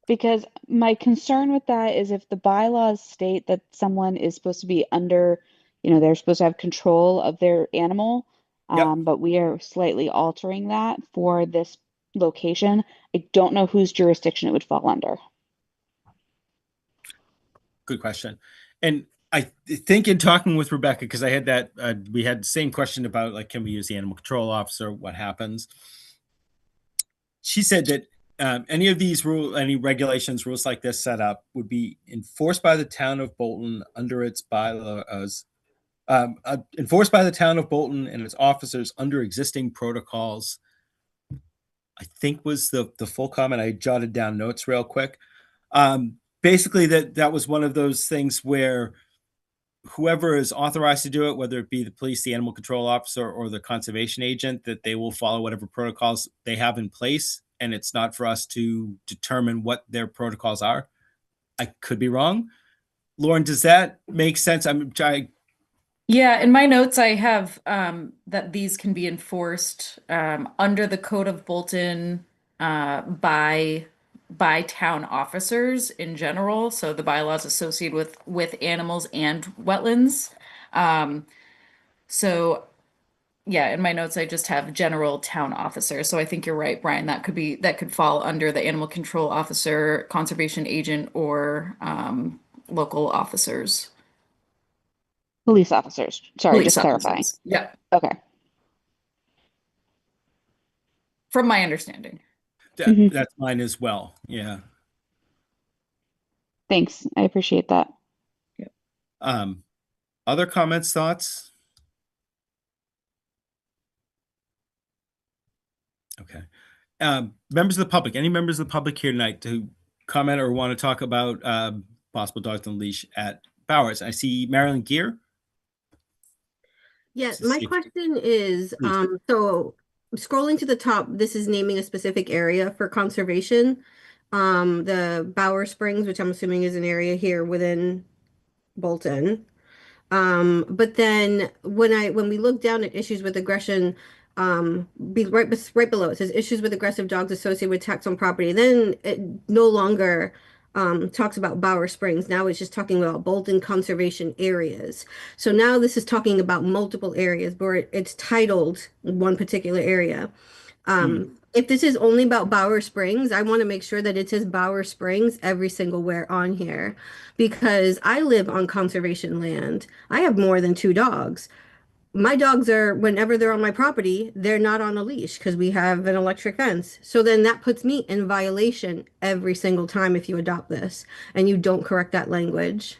Because my concern with that is if the bylaws state that someone is supposed to be under, they're supposed to have control of their animal, but we are slightly altering that for this location. I don't know whose jurisdiction it would fall under. Good question. And I think in talking with Rebecca, because I had that, we had the same question about, like, can we use the animal control officer? What happens? She said that any of these any regulations, rules like this set up would be enforced by the town of Bolton under its bylaws, enforced by the town of Bolton and its officers under existing protocols. I think was the full comment. I jotted down notes real quick. Basically, that was one of those things where whoever is authorized to do it, whether it be the police, the animal control officer, or the conservation agent, that they will follow whatever protocols they have in place. And it's not for us to determine what their protocols are. I could be wrong. Lauren, does that make sense? I'm trying. Yeah, in my notes, I have that these can be enforced under the Code of Bolton by town officers in general. So the bylaws associated with animals and wetlands. So yeah, in my notes, I just have general town officer. So I think you're right, Brian. That could fall under the animal control officer, conservation agent, or local officers. Police officers. Sorry, Police just clarifying. officers. Yeah, Okay. from my understanding. Mhm. That's mine as well. Yeah. Thanks. I appreciate that. Other comments, thoughts? Okay. Members of the public, any members of the public here tonight to comment or want to talk about possible dogs on leash at Bowers? I see Marilyn Gear. Yeah, Let's my see if- question is, Please. so scrolling to the top, this is naming a specific area for conservation. The Bower Springs, which I'm assuming is an area here within Bolton. But then when we look down at issues with aggression, right below it says issues with aggressive dogs associated with attacks on property. Then it no longer talks about Bower Springs. Now it's just talking about Bolton conservation areas. So now this is talking about multiple areas, but it's titled one particular area. If this is only about Bower Springs, I want to make sure that it says Bower Springs every single where on here, because I live on conservation land. I have more than 2 dogs. My dogs are, whenever they're on my property, they're not on a leash because we have an electric fence. So then that puts me in violation every single time if you adopt this and you don't correct that language.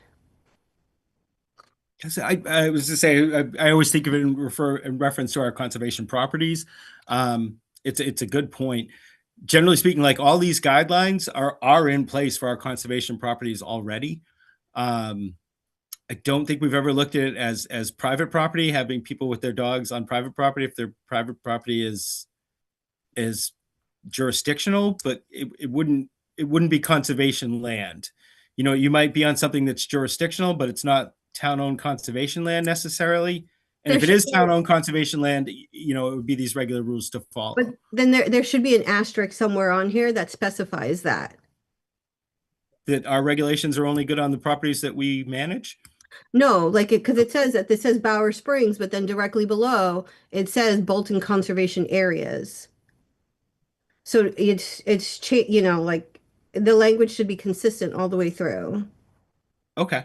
Yes, I was to say, I always think of it in reference to our conservation properties. It's a good point. Generally speaking, like all these guidelines are in place for our conservation properties already. I don't think we've ever looked at it as private property, having people with their dogs on private property if their private property is jurisdictional, but it wouldn't be conservation land. You know, you might be on something that's jurisdictional, but it's not town-owned conservation land necessarily. And if it is town-owned conservation land, you know, it would be these regular rules to follow. But then there should be an asterisk somewhere on here that specifies that. That our regulations are only good on the properties that we manage? No, like because it says that this says Bower Springs, but then directly below it says Bolton conservation areas. So you know, like the language should be consistent all the way through. Okay.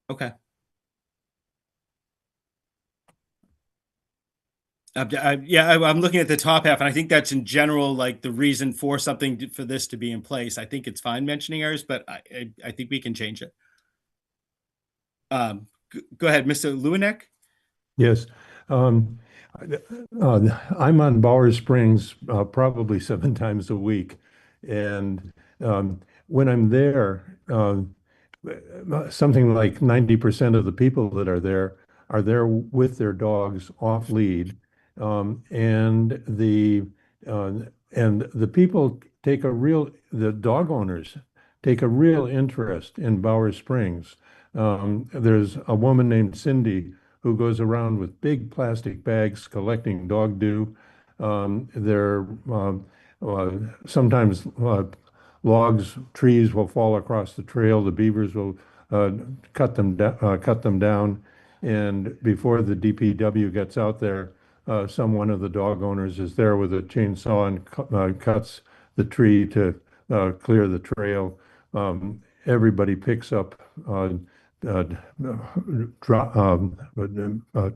Okay. I'm looking at the top half, and I think that's in general like the reason for something for this to be in place. I think it's fine mentioning errors, but I think we can change it. Go ahead, Mr. Lewinek. Yes. I'm on Bower Springs probably 7 times a week. And when I'm there, something like 90% of the people that are there with their dogs off lead. And the people the dog owners take a real interest in Bower Springs. There's a woman named Cindy who goes around with big plastic bags collecting dog doo. Sometimes trees will fall across the trail. The beavers will cut them down. And before the DPW gets out there, one of the dog owners is there with a chainsaw and cuts the tree to clear the trail. Everybody picks up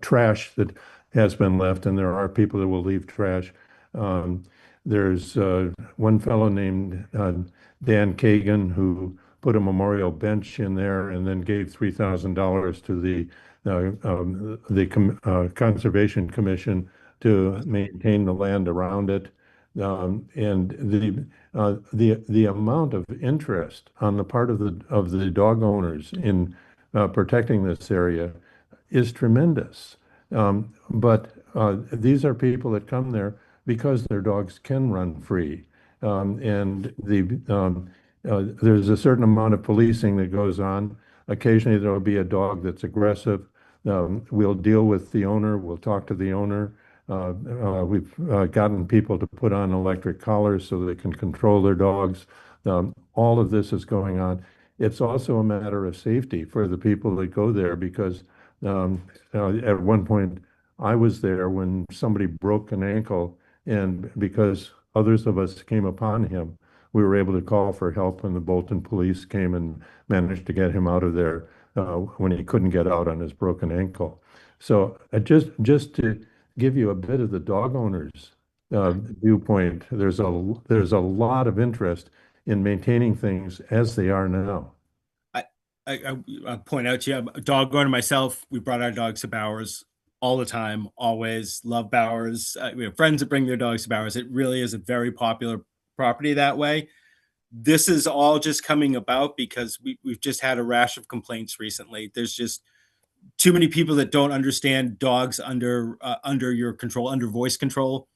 trash that has been left, and there are people that will leave trash. There's one fellow named Dan Kagan who put a memorial bench in there and then gave $3,000 to the Conservation Commission to maintain the land around it. And the amount of interest on the part of the dog owners in protecting this area is tremendous. But these are people that come there because their dogs can run free. And there's a certain amount of policing that goes on. Occasionally there will be a dog that's aggressive. We'll deal with the owner. We'll talk to the owner. We've gotten people to put on electric collars so they can control their dogs. All of this is going on. it's also a matter of safety for the people that go there because at one point I was there when somebody broke an ankle, and because others of us came upon him, we were able to call for help, and the Bolton police came and managed to get him out of there when he couldn't get out on his broken ankle. So just to give you a bit of the dog owners viewpoint, there's a lot of interest in maintaining things as they are now. I point out to you, I'm a dog owner myself. We brought our dogs to Bowers all the time, always love Bowers. We have friends that bring their dogs to Bowers. It really is a very popular property that way. This is all just coming about because we've just had a rash of complaints recently. There's just too many people that don't understand dogs under your control, under voice control.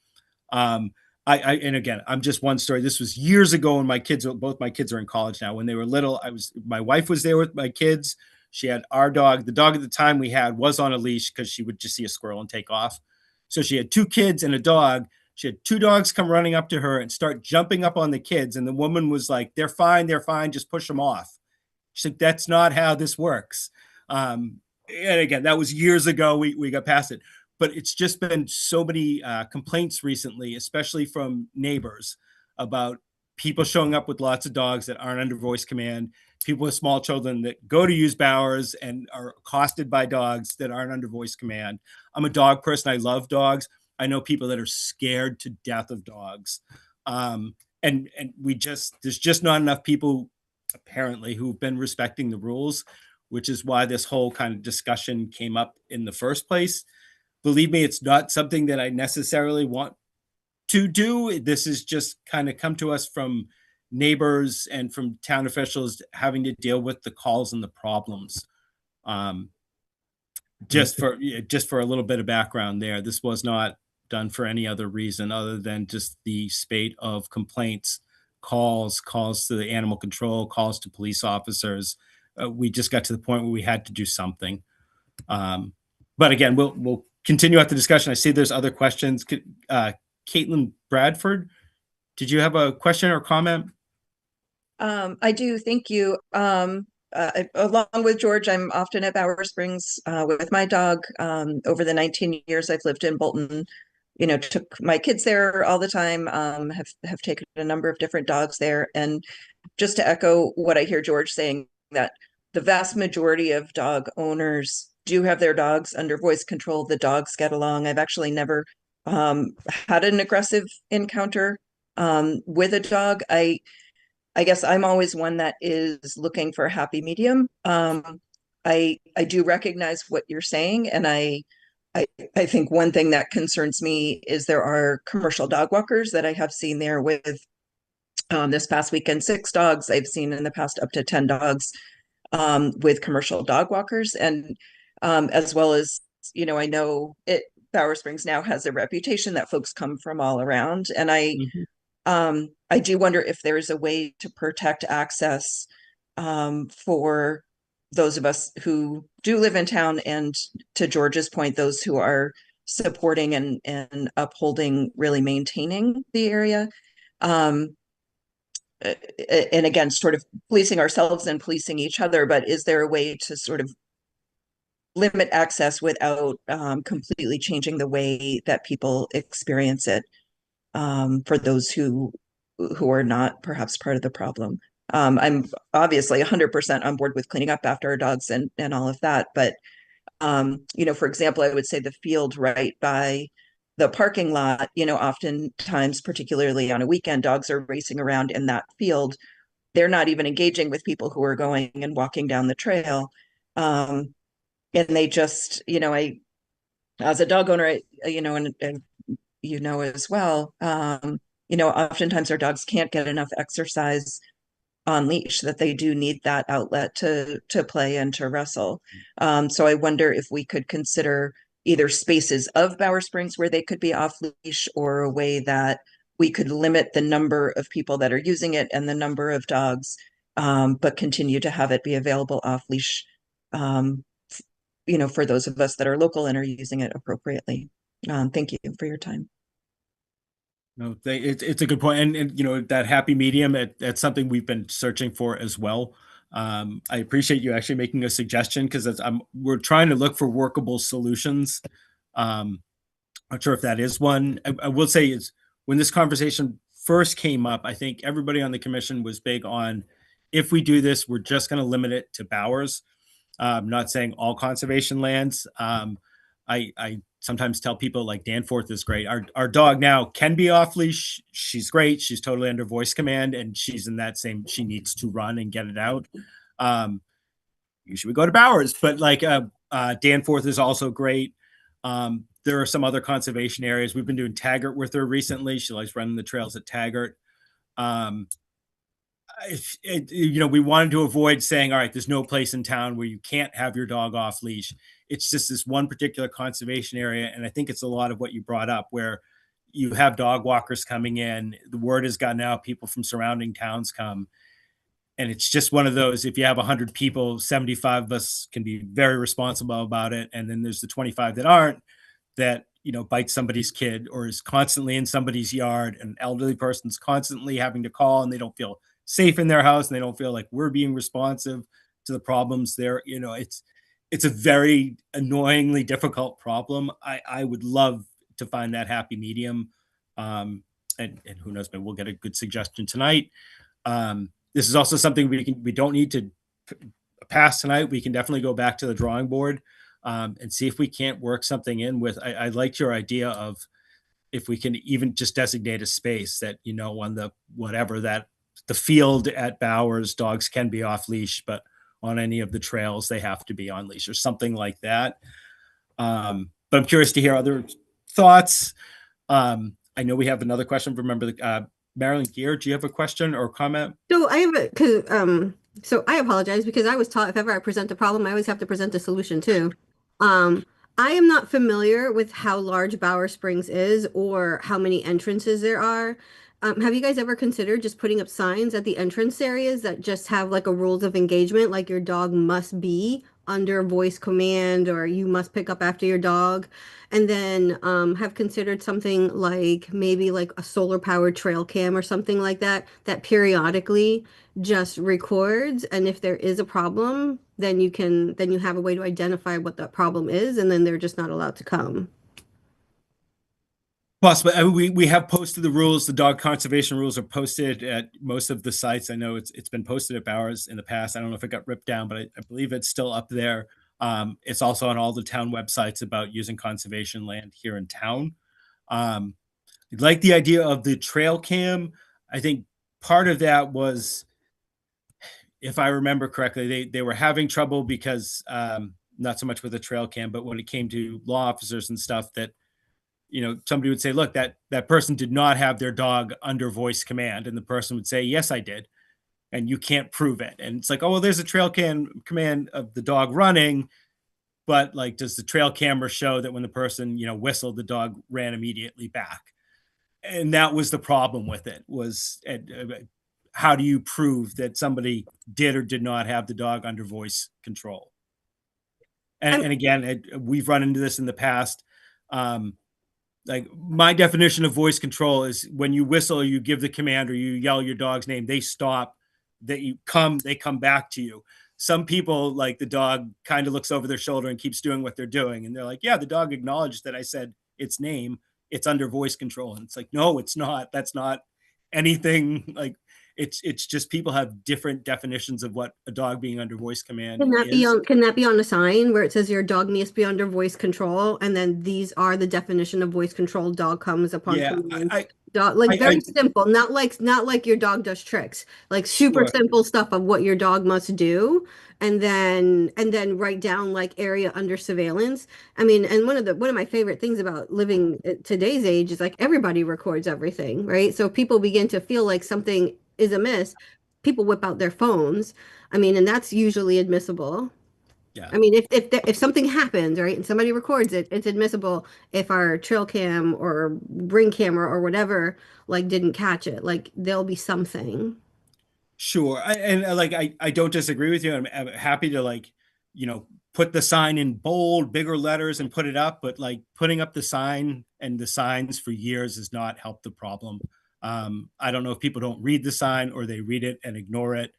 And again, I'm just one story. This was years ago when both my kids are in college now. When they were little, my wife was there with my kids. She had our dog. The dog at the time we had was on a leash because she would just see a squirrel and take off. So she had 2 kids and a dog. She had 2 dogs come running up to her and start jumping up on the kids. And the woman was like, they're fine. Just push them off. She's like, that's not how this works. And again, that was years ago. We got past it. But it's just been so many complaints recently, especially from neighbors, about people showing up with lots of dogs that aren't under voice command, people with small children that go to use Bowers and are accosted by dogs that aren't under voice command. I'm a dog person. I love dogs. I know people that are scared to death of dogs. And there's just not enough people apparently who've been respecting the rules, which is why this whole kind of discussion came up in the first place. Believe me, it's not something that I necessarily want to do. This has just kind of come to us from neighbors and from town officials having to deal with the calls and the problems. Just for a little bit of background there, this was not done for any other reason other than just the spate of complaints, calls to the animal control, calls to police officers. We just got to the point where we had to do something. But again, we'll continue out the discussion. I see there's other questions. Caitlin Bradford, did you have a question or comment? I do. Thank you. Along with George, I'm often at Bower Springs with my dog. Over the 19 years I've lived in Bolton, took my kids there all the time, have taken a number of different dogs there. And just to echo what I hear George saying, that the vast majority of dog owners do have their dogs under voice control. The dogs get along. I've actually never had an aggressive encounter with a dog. I guess I'm always one that is looking for a happy medium. I do recognize what you're saying, and I think one thing that concerns me is there are commercial dog walkers that I have seen there with this past weekend 6 dogs. I've seen in the past up to 10 dogs with commercial dog walkers, and as well as, I know Bower Springs now has a reputation that folks come from all around. And I do wonder if there's a way to protect access for those of us who do live in town, and to George's point, those who are supporting and upholding, really maintaining the area. And again, sort of policing ourselves and policing each other, but is there a way to sort of limit access without completely changing the way that people experience it for those who are not perhaps part of the problem? I'm obviously 100% on board with cleaning up after our dogs and all of that, but for example, I would say the field right by the parking lot, oftentimes, particularly on a weekend, dogs are racing around in that field. They're not even engaging with people who are going and walking down the trail. And they just, as a dog owner, and as well, oftentimes our dogs can't get enough exercise on leash, that they do need that outlet to play and to wrestle. So I wonder if we could consider either spaces of Bower Springs where they could be off leash, or a way that we could limit the number of people that are using it and the number of dogs, but continue to have it be available off leash, for those of us that are local and are using it appropriately. Thank you for your time. No, it's a good point. And that happy medium, that's something we've been searching for as well. I appreciate you actually making a suggestion because we're trying to look for workable solutions. Not sure if that is one. I will say is when this conversation first came up, I think everybody on the commission was big on if we do this, we're just going to limit it to Bowers. Not saying all conservation lands. I sometimes tell people like Danforth is great. Our dog now can be off leash. She's great. She's totally under voice command, and she's in that same. She needs to run and get it out. Usually we go to Bowers, but like Danforth is also great. There are some other conservation areas. We've been doing Taggart with her recently. She likes running the trails at Taggart. We wanted to avoid saying, all right, there's no place in town where you can't have your dog off leash. It's just this one particular conservation area. And I think it's a lot of what you brought up where you have dog walkers coming in. The word has gotten out. People from surrounding towns come. And it's just one of those, if you have 100 people, 75 of us can be very responsible about it. And then there's the 25 that aren't, that, bite somebody's kid or is constantly in somebody's yard. An elderly person's constantly having to call and they don't feel safe in their house and they don't feel like we're being responsive to the problems there. It's a very annoyingly difficult problem. I would love to find that happy medium. And who knows, maybe we'll get a good suggestion tonight. This is also something we don't need to pass tonight. We can definitely go back to the drawing board and see if we can't work something in with. I liked your idea of if we can even just designate a space that on the field at Bowers, dogs can be off leash, but on any of the trails they have to be on leash or something like that. But I'm curious to hear other thoughts. I know we have another question from Marilyn Gear. Do you have a question or comment? So I have so I apologize because I was taught if ever I present a problem, I always have to present a solution too. I am not familiar with how large Bower Springs is or how many entrances there are. Have you guys ever considered just putting up signs at the entrance areas that just have like a rules of engagement, like your dog must be under voice command or you must pick up after your dog? And then have considered something like maybe like a solar powered trail cam or something like that periodically just records, and if there is a problem, then you have a way to identify what that problem is, and then they're just not allowed to come. Possibly. We have posted the rules. The dog conservation rules are posted at most of the sites. I know it's been posted at Bowers in the past. I don't know if it got ripped down, but I believe it's still up there. It's also on all the town websites about using conservation land here in town. I like the idea of the trail cam. I think part of that was, if I remember correctly, they were having trouble because not so much with the trail cam, but when it came to law officers and stuff, that somebody would say, look, that person did not have their dog under voice command. And the person would say, yes, I did. And you can't prove it. And it's like, oh, well, there's a trail cam command of the dog running. But like, does the trail camera show that when the person, whistled, the dog ran immediately back? And that was the problem with it, was how do you prove that somebody did or did not have the dog under voice control? And again, we've run into this in the past. Like my definition of voice control is when you whistle or you give the command or you yell your dog's name, they stop, they come back to you. Some people, like the dog kind of looks over their shoulder and keeps doing what they're doing. And they're like, yeah, the dog acknowledged that I said its name. It's under voice control. And it's like, no, it's not. That's not anything. Like it's just people have different definitions of what a dog being under voice command is. Can that be on a sign where it says your dog needs to be under voice control, and then these are the definition of voice control? Dog comes upon command. Very simple, not like your dog does tricks, like super simple stuff of what your dog must do, and then write down like area under surveillance. I mean, and one of my favorite things about living at today's age is like everybody records everything, right? So people begin to feel like something is amiss, people whip out their phones. I mean, and that's usually admissible. Yeah. I mean, if something happens, right, and somebody records it, it's admissible. If our trail cam or ring camera or whatever like didn't catch it, like there'll be something. Sure. I don't disagree with you. I'm happy to put the sign in bold, bigger letters and put it up, but like putting up the sign and the signs for years has not helped the problem. I don't know if people don't read the sign or they read it and ignore it.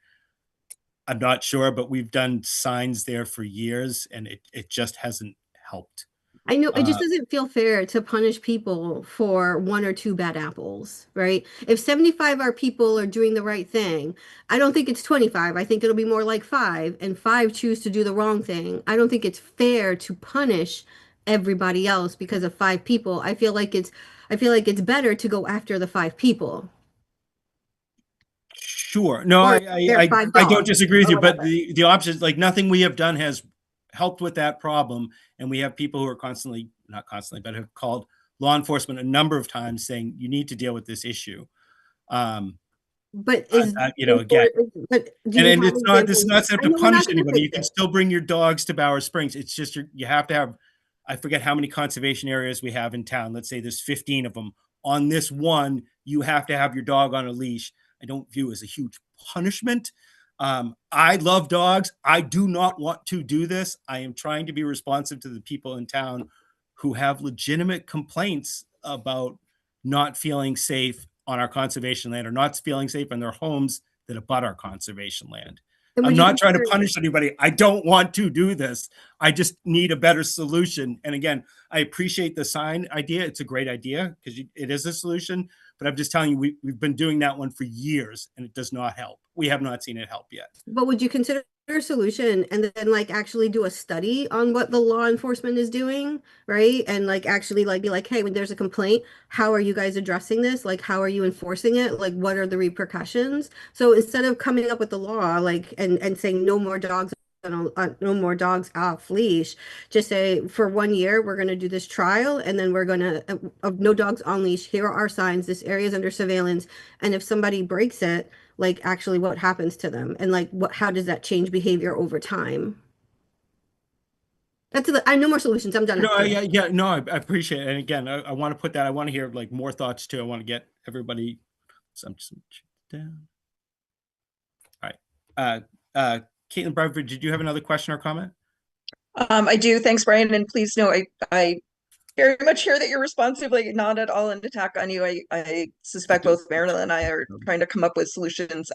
I'm not sure, but we've done signs there for years and it just hasn't helped. I know it just doesn't feel fair to punish people for 1 or 2 bad apples, right? If 75 are people are doing the right thing, I don't think it's 25. I think it'll be more like 5, and 5 choose to do the wrong thing. I don't think it's fair to punish everybody else because of 5 people. I feel like it's better to go after the 5 people. Sure. No, Or I they're 5 don't dogs disagree with or you, but whatever. the options, like nothing we have done has helped with that problem. And we have people who are not constantly, but have called law enforcement a number of times saying, you need to deal with this issue. But is You know, again, but do you and have it's not, this is examples? not set I to know we're punish not gonna anybody. fix You can it. still bring your dogs to Bower Springs. It's just, you have to have, I forget how many conservation areas we have in town. Let's say there's 15 of them. On this one, you have to have your dog on a leash. I don't view as a huge punishment. I love dogs. I do not want to do this. I am trying to be responsive to the people in town who have legitimate complaints about not feeling safe on our conservation land or not feeling safe in their homes that abut our conservation land. And I'm would you not trying to consider- punish anybody. I don't want to do this. I just need a better solution. And again, I appreciate the sign idea. It's a great idea because it is a solution. But I'm just telling you, we've been doing that one for years and it does not help. We have not seen it help yet. But would you consider a solution and then like actually do a study on what the law enforcement is doing, right? And like actually like be like, hey, when there's a complaint, how are you guys addressing this? Like, how are you enforcing it? Like, what are the repercussions? So instead of coming up with the law, like, and saying no more dogs, no more dogs off leash, just say for 1 year we're going to do this trial and then we're going to no dogs on leash, here are our signs, this area is under surveillance, and if somebody breaks it, like actually what happens to them and like how does that change behavior over time? I know more solutions. I'm done. No, I appreciate it. And again, I want to put that, I want to hear like more thoughts too. I want to get everybody some down. All right. Caitlin Bradford, did you have another question or comment? I do. Thanks, Brian. And please know, I very much hear that you're responsive, like not at all an attack on you. I suspect both Marilyn and I are trying to come up with solutions.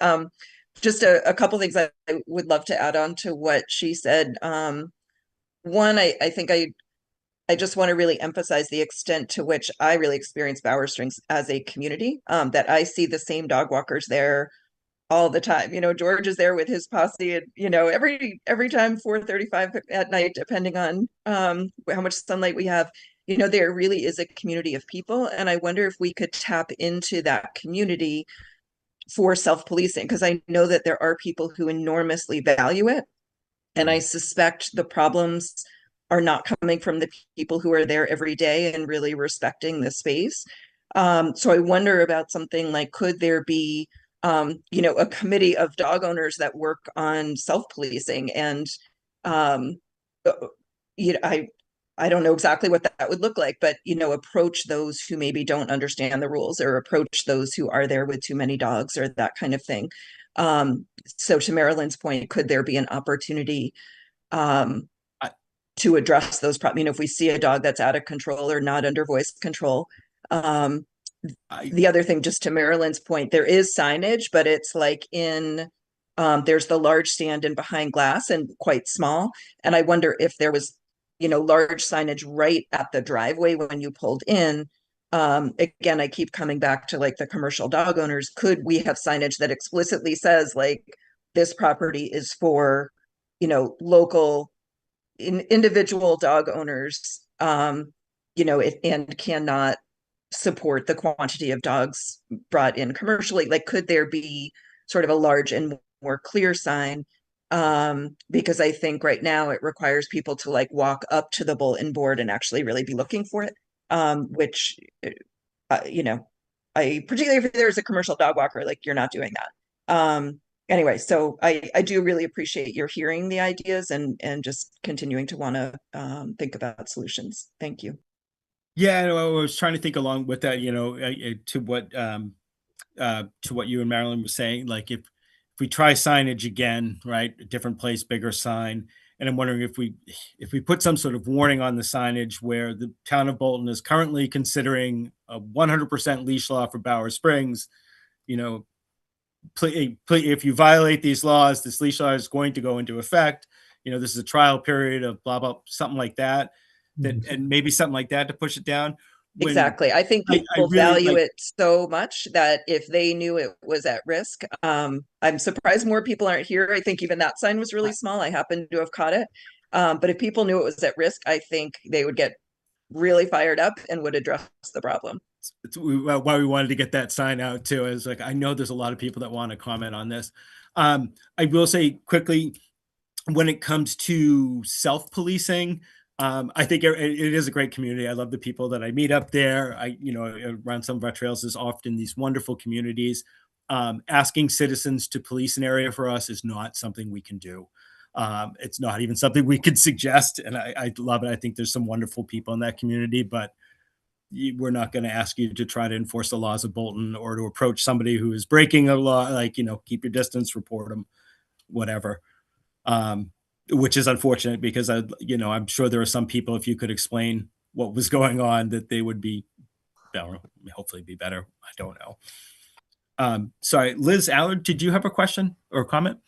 Just a couple things I would love to add on to what she said. One, I think I just want to really emphasize the extent to which I really experience Bower Springs as a community, that I see the same dog walkers there all the time. You know, George is there with his posse, and you know, every time 4:35 at night, depending on how much sunlight we have. You know, there really is a community of people, and I wonder if we could tap into that community for self-policing, because I know that there are people who enormously value it, and I suspect the problems are not coming from the people who are there every day and really respecting the space. So I wonder about something like, could there be you know, a committee of dog owners that work on self-policing, and you know, I don't know exactly what that would look like, but you know, approach those who maybe don't understand the rules, or approach those who are there with too many dogs, or that kind of thing. So to Marilyn's point, could there be an opportunity to address those problems? You know, if we see a dog that's out of control or not under voice control. The other thing, just to Marilyn's point, there is signage, but it's like in there's the large stand in behind glass and quite small. And I wonder if there was, you know, large signage right at the driveway when you pulled in. Again, I keep coming back to like the commercial dog owners. Could we have signage that explicitly says like this property is for, you know, local individual dog owners, you know, and cannot support the quantity of dogs brought in commercially? Like, could there be sort of a large and more clear sign? Because I think right now it requires people to like walk up to the bulletin board and actually really be looking for it, which you know, particularly if there's a commercial dog walker, like you're not doing that. Anyway, so I do really appreciate your hearing the ideas and just continuing to want to think about solutions. Thank you. Yeah, I was trying to think along with that, you know, to what you and Marilyn were saying. Like if we try signage again, right, a different place, bigger sign, and I'm wondering if we put some sort of warning on the signage where the town of Bolton is currently considering a 100% leash law for Bower Springs, you know, if you violate these laws, this leash law is going to go into effect. This is a trial period of blah, blah, something like that, and maybe something like that to push it down. Exactly. I think people really value it so much that if they knew it was at risk, I'm surprised more people aren't here. I think even that sign was really small. I happen to have caught it. But if people knew it was at risk, I think they would get really fired up and would address the problem. It's why we wanted to get that sign out too. Is like, I know there's a lot of people that want to comment on this. I will say quickly, when it comes to self-policing, I think it is a great community. I love the people that I meet up there. Around some of our trails is often these wonderful communities. Asking citizens to police an area for us is not something we can do. It's not even something we could suggest. And I love it. I think there's some wonderful people in that community, but we're not going to ask you to try to enforce the laws of Bolton or to approach somebody who is breaking a law, like, keep your distance, report them, whatever. Which is unfortunate because I'm sure there are some people, if you could explain what was going on, that they would be better, hopefully be better. I don't know. Sorry, Liz Allard, did you have a question or comment?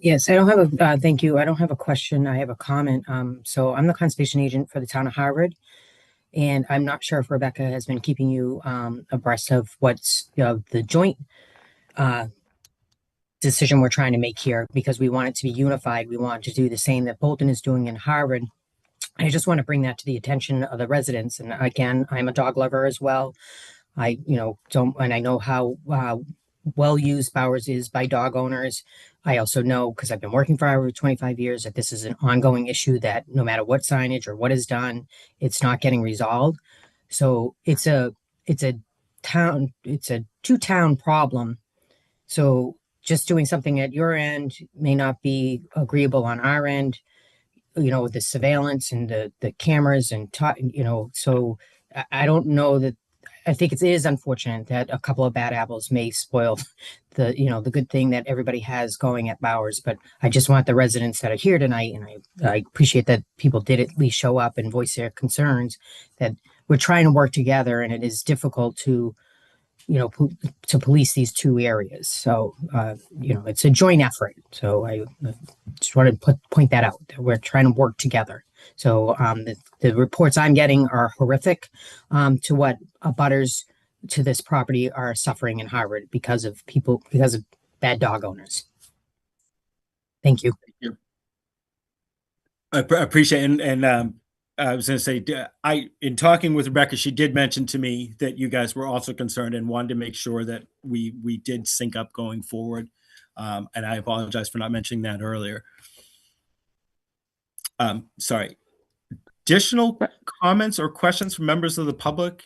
Yes, I don't have a, thank you. I don't have a question. I have a comment. So I'm the conservation agent for the town of Harvard, and I'm not sure if Rebecca has been keeping you abreast of what's the joint decision we're trying to make here, because we want it to be unified. We want to do the same that Bolton is doing in Harvard. I just want to bring that to the attention of the residents. And again, I'm a dog lover as well. I know how well used Bowers is by dog owners. I also know, because I've been working for over 25 years, that this is an ongoing issue that no matter what signage or what is done, it's not getting resolved. So it's a two-town problem. So just doing something at your end may not be agreeable on our end, with the surveillance and the cameras and, so I don't know that. I think it is unfortunate that a couple of bad apples may spoil the good thing that everybody has going at Bowers. But I just want the residents that are here tonight, and I appreciate that people did at least show up and voice their concerns, that we're trying to work together, and it is difficult to police these two areas. So, it's a joint effort. So I just wanted to point that out, that we're trying to work together. So the reports I'm getting are horrific to what abutters to this property are suffering in Harvard because of bad dog owners. Thank you. I appreciate it. And I was going to say, in talking with Rebecca, she did mention to me that you guys were also concerned and wanted to make sure that we did sync up going forward. And I apologize for not mentioning that earlier. Sorry. Additional comments or questions from members of the public?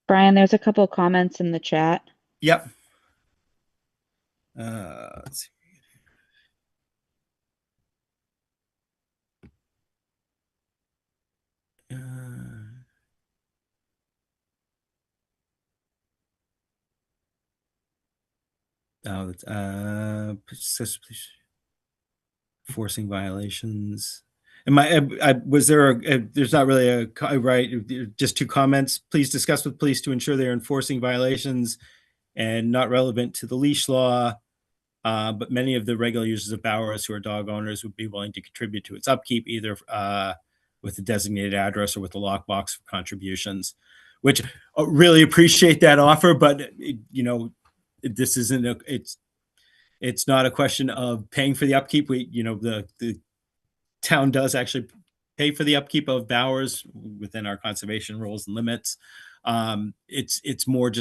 Brian, there's a couple of comments in the chat. Yep. Let's see. Forcing violations. Was there there's not really a right, just two comments. Please discuss with police to ensure they're enforcing violations and not relevant to the leash law. But many of the regular users of Bowers who are dog owners would be willing to contribute to its upkeep, either with a designated address or with a lockbox for contributions, which really appreciate that offer. But this isn't it's not a question of paying for the upkeep. The town does actually pay for the upkeep of Bowers within our conservation rules and limits. It's more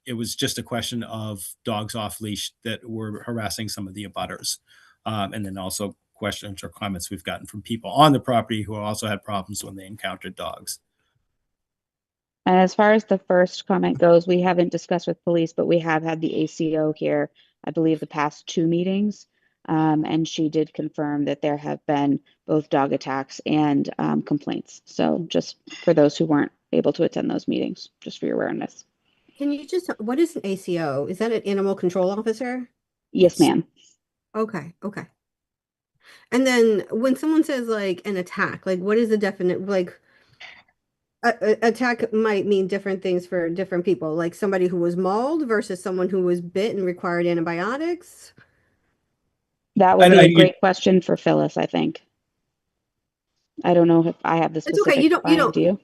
it was just a question of dogs off leash that were harassing some of the abutters. And then also questions or comments we've gotten from people on the property who also had problems when they encountered dogs. And as far as the first comment goes, we haven't discussed with police, but we have had the ACO here, I believe, the past 2 meetings. And she did confirm that there have been both dog attacks and complaints. So just for those who weren't able to attend those meetings, just for your awareness. Can you what is an ACO? Is that an animal control officer? Yes, ma'am. Okay. And then when someone says like an attack, like what is the definite, like Attack might mean different things for different people, like somebody who was mauled versus someone who was bit and required antibiotics. That would And be I, a great question for Phyllis, I think. I don't know if I have the It's okay. specific, Brian, do you?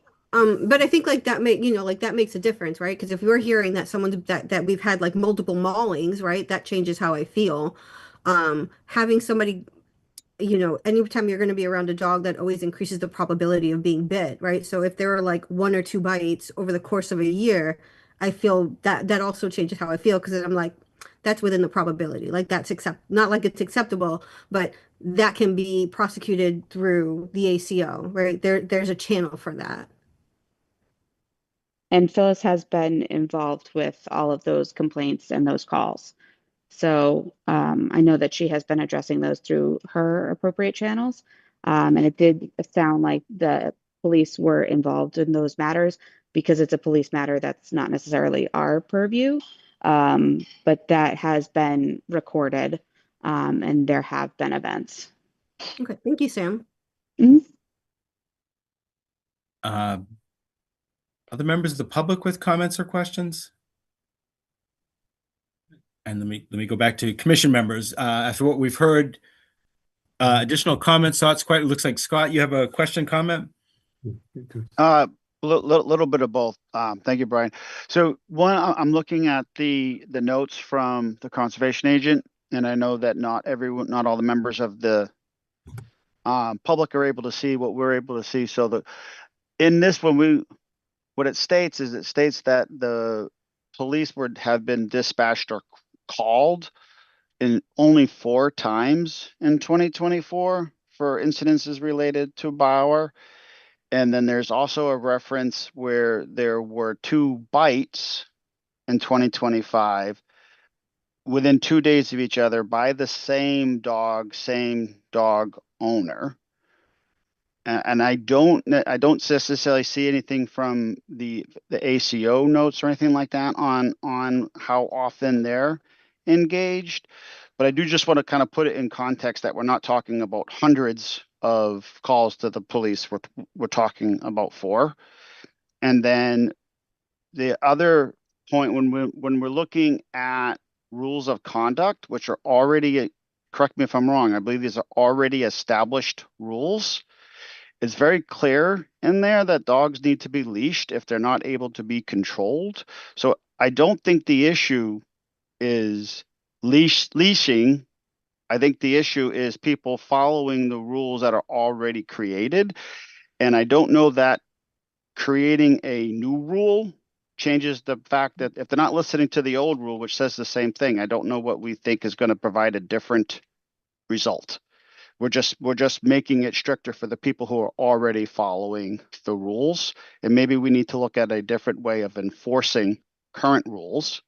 But I think like that like that makes a difference, right? Because if we're hearing that someone's that we've had like multiple maulings, right? That changes how I feel. Having somebody, anytime you're going to be around a dog, that always increases the probability of being bit, right? So if there are like 1 or 2 bites over the course of a year, I feel that also changes how I feel because I'm like, that's within the probability. Like that's not like it's acceptable, but that can be prosecuted through the ACO, right? There's a channel for that. And Phyllis has been involved with all of those complaints and those calls. So I know that she has been addressing those through her appropriate channels. And it did sound like the police were involved in those matters because it's a police matter that's not necessarily our purview. But that has been recorded and there have been events. Okay, thank you, Sam. Other members of the public with comments or questions? And let me go back to commission members. After what we've heard, additional comments, thoughts. Quite looks like Scott, you have a question, comment. Little bit of both. Thank you, Brian. So one, I'm looking at the notes from the conservation agent, and I know that not all the members of the public are able to see what we're able to see. So in this one, what it states is that the police have been dispatched or called in only 4 times in 2024 for incidences related to Bauer. And then there's also a reference where there were 2 bites in 2025 within 2 days of each other by the same dog owner. And I don't necessarily see anything from the ACO notes or anything like that on how often they're engaged. But I do just want to kind of put it in context that we're not talking about hundreds of calls to the police. We're talking about 4. And then the other point, when we're looking at rules of conduct, which are already, correct me if I'm wrong, I believe these are already established rules. It's very clear in there that dogs need to be leashed if they're not able to be controlled. So I don't think the issue is leashing. I think the issue is people following the rules that are already created. And I don't know that creating a new rule changes the fact that if they're not listening to the old rule, which says the same thing, I don't know what we think is going to provide a different result. We're just making it stricter for the people who are already following the rules. And maybe we need to look at a different way of enforcing current rules.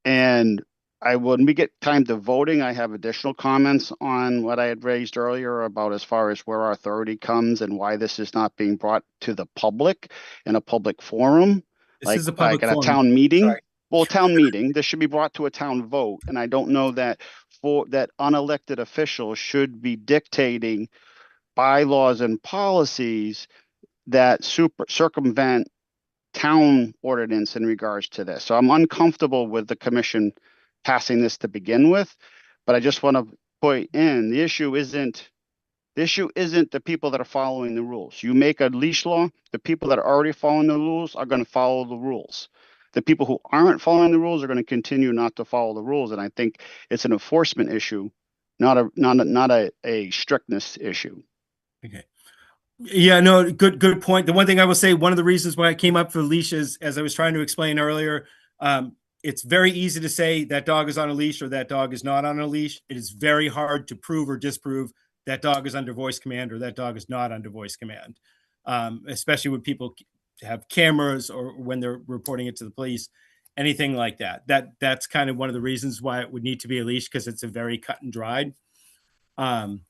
And when we get time to voting, I have additional comments on what I had raised earlier about as far as where our authority comes and why this is not being brought to the public in a public forum. This is a public like at forum. a town meeting. Sorry. Well, town meeting, this should be brought to a town vote. And I don't know that that unelected officials should be dictating bylaws and policies that circumvent town ordinance in regards to this. So I'm uncomfortable with the commission passing this to begin with, but I just want to point in the issue isn't the people that are following the rules. You make a leash law, the people that are already following the rules are going to follow the rules. The people who aren't following the rules are going to continue not to follow the rules. And I think it's an enforcement issue, not a strictness issue. Okay. Yeah, no, good point. The one thing I will say, one of the reasons why I came up for leashes, as I was trying to explain earlier, it's very easy to say that dog is on a leash or that dog is not on a leash. It is very hard to prove or disprove that dog is under voice command or that dog is not under voice command, especially when people have cameras or when they're reporting it to the police, anything like that. That's kind of one of the reasons why it would need to be a leash, because it's a very cut and dried. And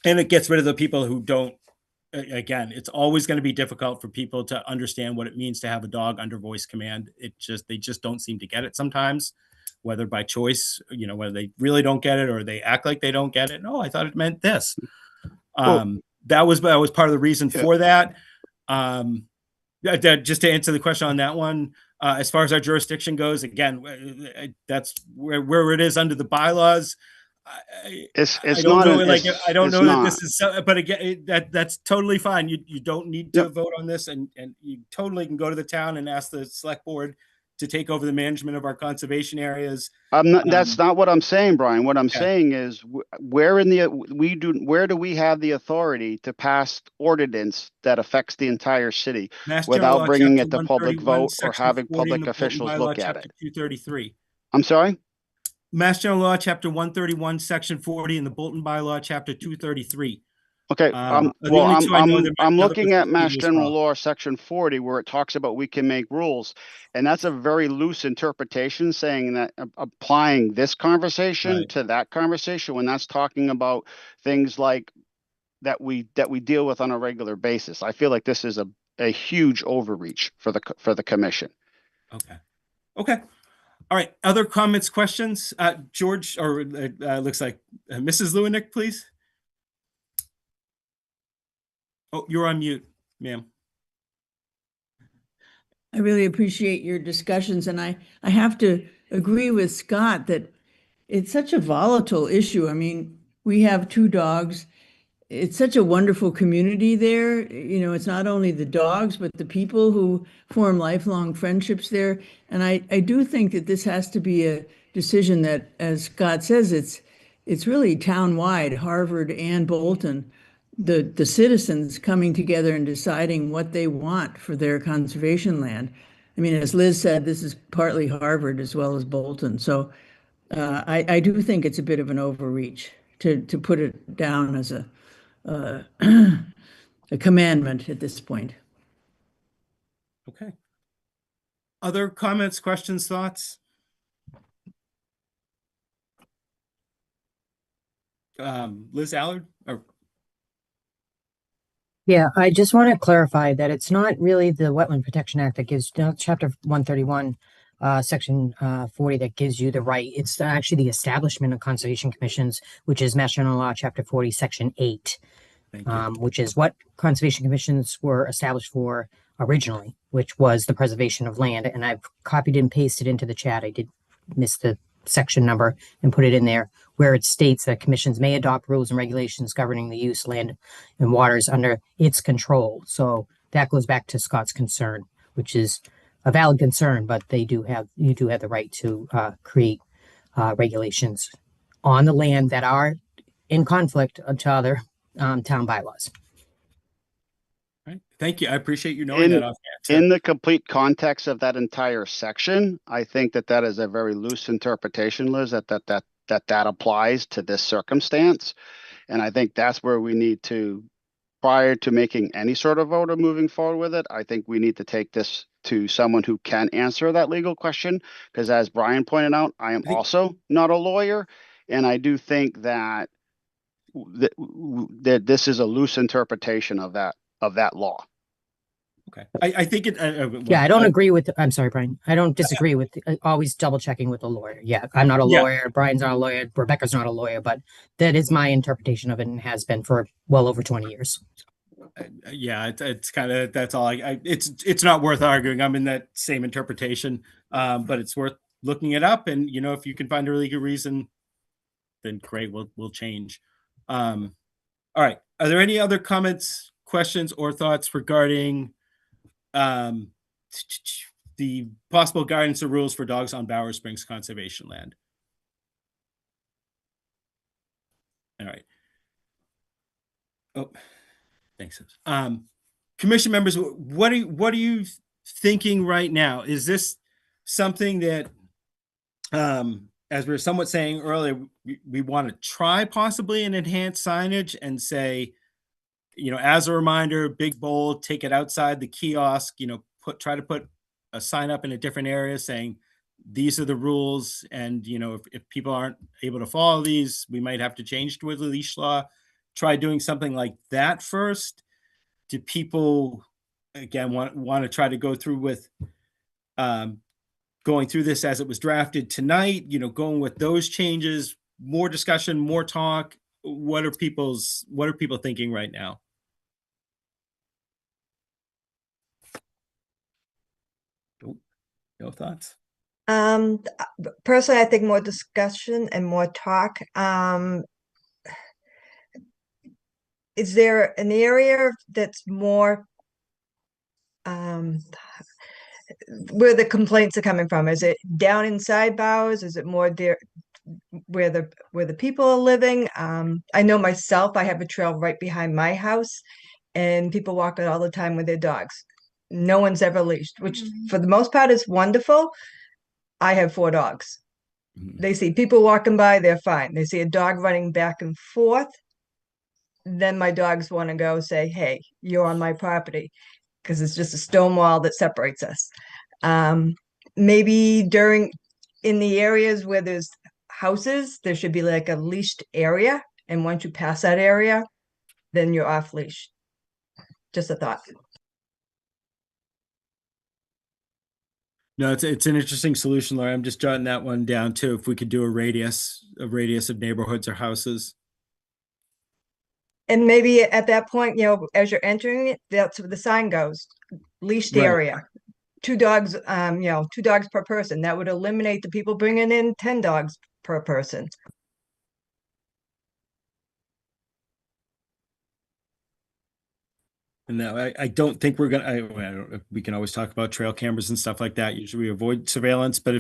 it gets rid of the people who don't. Again, it's always going to be difficult for people to understand what it means to have a dog under voice command. They just don't seem to get it sometimes, whether by choice, whether they really don't get it or they act like they don't get it. No, I thought it meant this. That was part of the reason for that. Just to answer the question on that one, as far as our jurisdiction goes, again, that's where it is under the bylaws. I don't know, I don't know that this is so, but again, that's totally fine. You don't need to vote on this, and you totally can go to the town and ask the select board to take over the management of our conservation areas. That's not what I'm saying, Brian. What I'm saying is where do we have the authority to pass ordinance that affects the entire city without bringing it to public vote or having public officials look at it? 233. I'm sorry? Mass General Law, Chapter 131, Section 40, and the Bolton Bylaw, Chapter 233. Okay, I'm looking at Mass General Law, Section 40, where it talks about we can make rules. And that's a very loose interpretation, saying that applying this conversation to that conversation, when that's talking about things like that we deal with on a regular basis. I feel like this is a huge overreach for the commission. Okay. All right. Other comments, questions? George, or looks like Mrs. Lewinick, please. Oh, you're on mute, ma'am. I really appreciate your discussions, and I have to agree with Scott that it's such a volatile issue. I mean, we have 2 dogs. It's such a wonderful community there. You know, it's not only the dogs, but the people who form lifelong friendships there. And I do think that this has to be a decision that, as Scott says, it's really town-wide, Harvard and Bolton, the citizens coming together and deciding what they want for their conservation land. I mean, as Liz said, this is partly Harvard as well as Bolton. So I do think it's a bit of an overreach to put it down as a commandment at this point. Okay. Other comments, questions, thoughts? Liz Allard? Yeah, I just want to clarify that it's not really the Wetland Protection Act that gives, Chapter 131, Section 40 that gives you the right. It's actually the establishment of conservation commissions, which is Mass General Law, Chapter 40, Section 8, which is what conservation commissions were established for originally, which was the preservation of land. And I've copied and pasted into the chat. I did miss the section number and put it in there, where it states that commissions may adopt rules and regulations governing the use of land and waters under its control. So that goes back to Scott's concern, which is a valid concern, but you do have the right to create regulations on the land that are in conflict to other town bylaws. Right. Thank you. I appreciate you knowing that offhand. In the complete context of that entire section, I think that is a very loose interpretation, Liz, that applies to this circumstance. And I think that's where we need to, prior to making any sort of vote or moving forward with it, I think we need to take this to someone who can answer that legal question. Because as Brian pointed out, I am also not a lawyer. And I do think that this is a loose interpretation of that law. Okay. I think it. Yeah, I don't agree with. I'm sorry, Brian. I don't disagree with always double checking with a lawyer. Yeah, I'm not a lawyer. Brian's not a lawyer. Rebecca's not a lawyer, but that is my interpretation of it and has been for well over 20 years. Yeah, it's kind of, that's all. It's not worth arguing. I'm in that same interpretation, but it's worth looking it up. And if you can find a really good reason, then great. We'll change. All right. Are there any other comments, questions, or thoughts regarding the possible guidance or rules for dogs on Bower Springs conservation land? All right. Oh, thanks. Commission members, what are you thinking right now? Is this something that, as we were somewhat saying earlier, we want to try possibly an enhanced signage and say, as a reminder, big bold, take it outside the kiosk, try to put a sign up in a different area saying, these are the rules. And, if people aren't able to follow these, we might have to change to a leash law. Try doing something like that first. Do people, again, want to try to go through with going through this as it was drafted tonight, going with those changes, more discussion, more talk? What are people thinking right now? No thoughts? Personally, I think more discussion and more talk. Is there an area that's more where the complaints are coming from? Is it down inside Bowers? Is it more there where the people are living? I know myself, I have a trail right behind my house, and people walk it all the time with their dogs. No one's ever leashed, which for the most part is wonderful. I have 4 dogs. They see people walking by, they're fine. They see a dog running back and forth, then my dogs want to go say, hey, you're on my property, because it's just a stone wall that separates us. Maybe in the areas where there's houses, there should be like a leashed area. And once you pass that area, then you're off leash. Just a thought. No, it's an interesting solution, Laura. I'm just jotting that one down too. If we could do a radius of neighborhoods or houses. And maybe at that point, as you're entering it, that's where the sign goes, leashed Right. area. 2 dogs, 2 dogs per person. That would eliminate the people bringing in 10 dogs per person. And now I don't think we're gonna. We can always talk about trail cameras and stuff like that. Usually we avoid surveillance, but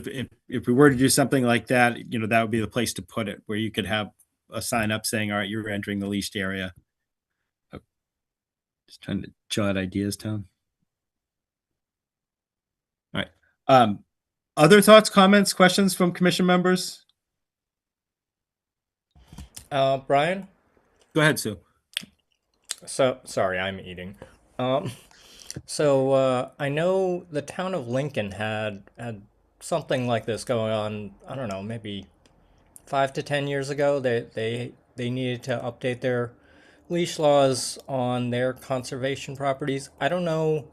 if we were to do something like that, that would be the place to put it, where you could have a sign up saying, "All right, you're entering the leashed area." Just trying to jot ideas down. All right. Other thoughts, comments, questions from commission members? Brian? Go ahead, Sue. So, sorry, I'm eating. I know the town of Lincoln had something like this going on, I don't know, maybe 5 to 10 years ago. They needed to update their leash laws on their conservation properties. I don't know,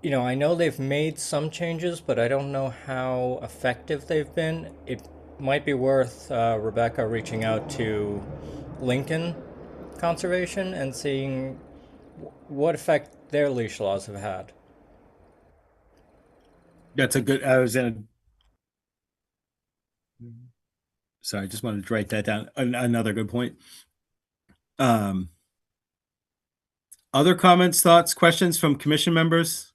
I know they've made some changes, but I don't know how effective they've been. It might be worth Rebecca reaching out to Lincoln Conservation and seeing what effect their leash laws have had. That's a good. Sorry, I just wanted to write that down. Another good point. Other comments, thoughts, questions from commission members?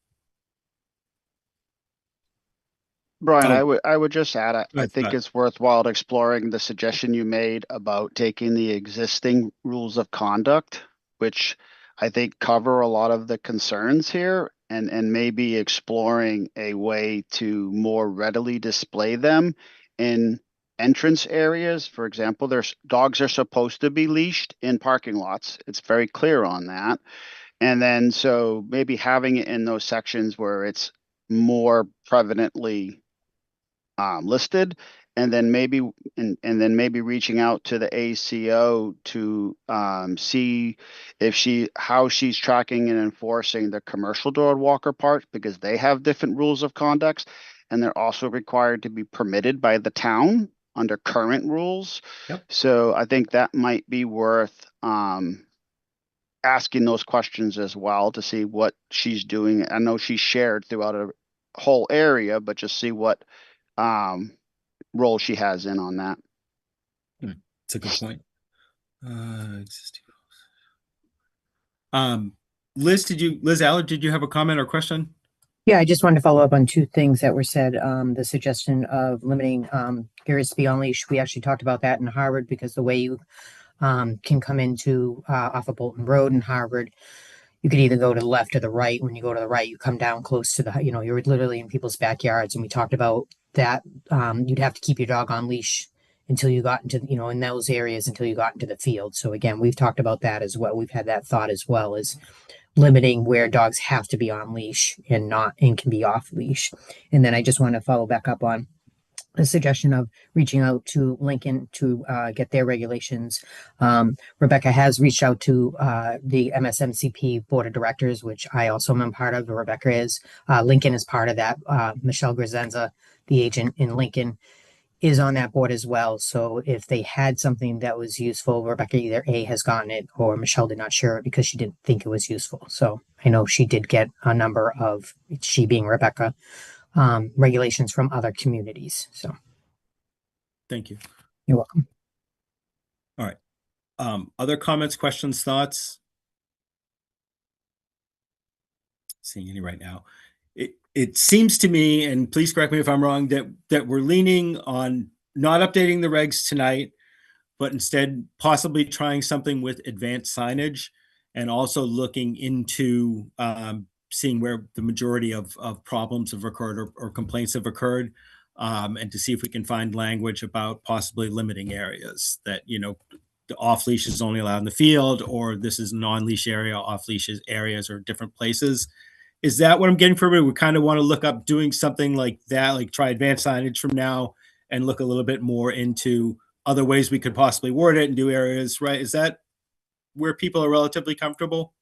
Brian, Oh. I would just add, I That's think fine. it's worthwhile exploring the suggestion you made about taking the existing rules of conduct, which I think cover a lot of the concerns here, and maybe exploring a way to more readily display them in entrance areas. For example, dogs are supposed to be leashed in parking lots. It's very clear on that. And then so maybe having it in those sections where it's more prevalently listed, and then maybe reaching out to the ACO to see how she's tracking and enforcing the commercial dog walker part, because they have different rules of conduct, and they're also required to be permitted by the town under current rules. Yep. So I think that might be worth asking those questions as well, to see what she's doing. I know she's shared throughout a whole area, but just see what role she has in on that. It's a good point. Liz Allard, did you have a comment or question? Yeah, I just wanted to follow up on 2 things that were said. The suggestion of limiting carriers to be on leash. We actually talked about that in Harvard, because the way you can come into off of Bolton Road in Harvard, you could either go to the left or the right. When you go to the right, you come down close to you're literally in people's backyards. And we talked about that. You'd have to keep your dog on leash until you got into, in those areas until you got into the field. So again, we've talked about that as well. We've had that thought as well, as limiting where dogs have to be on leash and can be off leash. And then I just want to follow back up on the suggestion of reaching out to Lincoln to get their regulations. Rebecca has reached out to the MSMCP Board of Directors, which I also am part of. Rebecca is. Lincoln is part of that. Michelle Grisenza, the agent in Lincoln, is on that board as well. So if they had something that was useful, Rebecca either A, has gotten it, or Michelle did not share it because she didn't think it was useful. So I know she did get a number of, she being Rebecca, regulations from other communities. So Thank you. you're welcome. All right. Other comments, questions, thoughts? Seeing any right now. It seems to me, and please correct me if I'm wrong, that we're leaning on not updating the regs tonight, but instead possibly trying something with advanced signage, and also looking into seeing where the majority of problems have occurred or complaints have occurred, and to see if we can find language about possibly limiting areas that, you know, the off leash is only allowed in the field, or this is non-leash area, off leash areas or different places. Is that what I'm getting from it? We kind of want to look up doing something like that, like try advanced signage from now and look a little bit more into other ways we could possibly word it and do areas, right? Is that where people are relatively comfortable?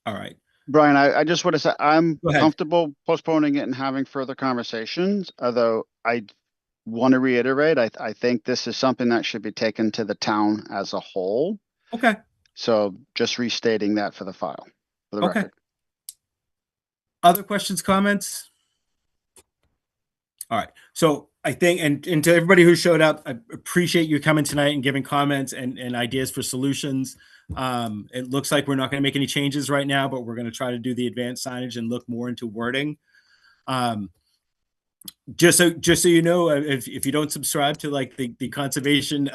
All right. Brian, I just want to say I'm Go ahead. comfortable postponing it and having further conversations, although I want to reiterate, I think this is something that should be taken to the town as a whole. Okay. So just restating that for the file, for the Okay. record. Other questions, comments? All right. So I think, and to everybody who showed up, I appreciate you coming tonight and giving comments and ideas for solutions. It looks like we're not going to make any changes right now, but we're going to try to do the advanced signage and look more into wording. Just so you know, if you don't subscribe to like the conservation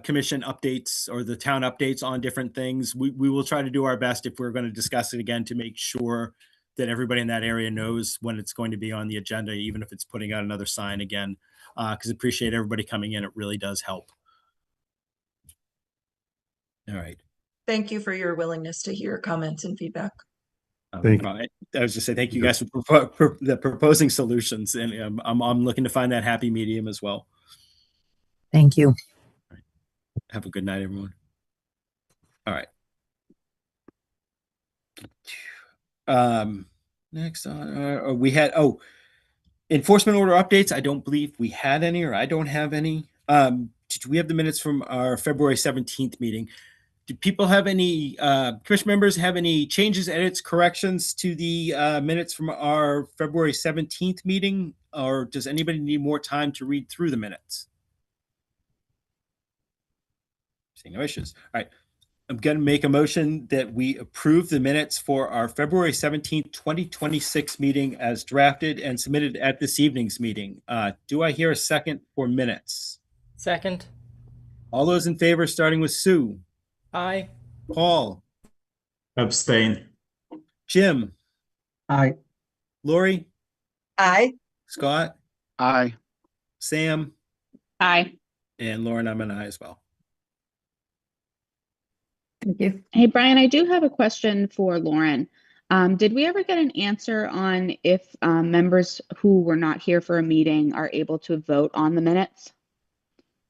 commission updates or the town updates on different things, we will try to do our best if we're going to discuss it again to make sure that everybody in that area knows when it's going to be on the agenda, even if it's putting out another sign again, because appreciate everybody coming in. It really does help. All right. Thank you for your willingness to hear comments and feedback. Thank you. I was just saying thank you guys for proposing solutions, and I'm looking to find that happy medium as well. Thank you. Have a good night, everyone. All right. Next on, we had, enforcement order updates. I don't believe we had any, or I don't have any. We have the minutes from our February 17th meeting. Do people have any, commission members have any changes, edits, corrections to the minutes from our February 17th meeting? Or does anybody need more time to read through the minutes? Seeing no issues. All right. I'm going to make a motion that we approve the minutes for our February 17th, 2026 meeting as drafted and submitted at this evening's meeting. Do I hear a second for minutes? Second. All those in favor, starting with Sue. Aye. Paul. Abstain. Jim. Aye. Lori. Aye. Scott. Aye. Sam. Aye. And Lauren, I'm an aye as well. Thank you. Hey, Brian, I do have a question for Lauren. Did we ever get an answer on if members who were not here for a meeting are able to vote on the minutes?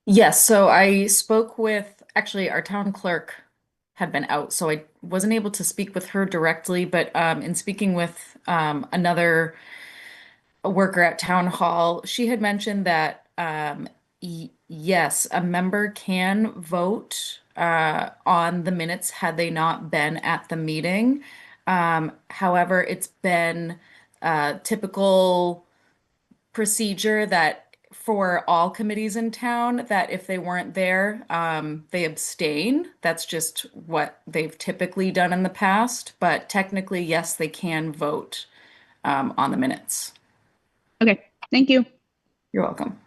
Yes, so I spoke with, actually, our town clerk had been out, so I wasn't able to speak with her directly, but in speaking with another worker at town hall, she had mentioned that yes, a member can vote on the minutes had they not been at the meeting. However, it's been typical procedure that for all committees in town, that if they weren't there, they abstain. That's just what they've typically done in the past. But technically, yes, they can vote on the minutes. Okay, thank you. You're welcome.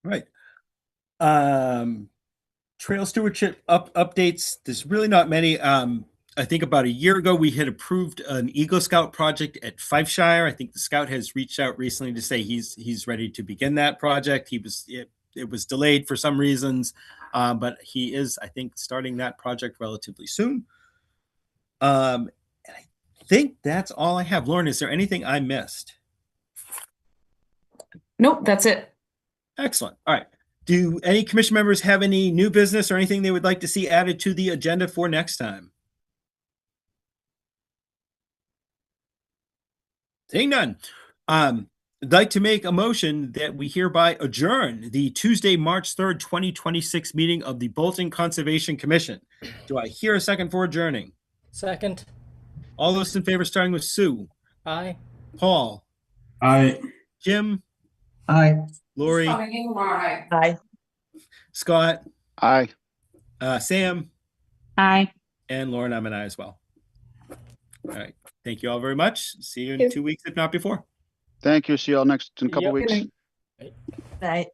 Right. Trail stewardship updates. There's really not many. I think about a year ago, we had approved an Eagle Scout project at Fifeshire. I think the Scout has reached out recently to say he's ready to begin that project. It was delayed for some reasons, but he is, I think, starting that project relatively soon. And I think that's all I have. Lauren, is there anything I missed? Nope, that's it. Excellent. All right. Do any commission members have any new business or anything they would like to see added to the agenda for next time? Seeing none. I'd like to make a motion that we hereby adjourn the Tuesday, March 3rd, 2026 meeting of the Bolton Conservation Commission. Do I hear a second for adjourning? Second. All those in favor, starting with Sue, Aye. Paul, Aye. Jim, Aye. Lori, Aye. Scott, Aye. Sam, Aye. and Lauren, I'm an aye as well. All right. Thank you all very much. See you in Thank you. 2 weeks, if not before. Thank you. See y'all in a couple Yep. weeks. Night.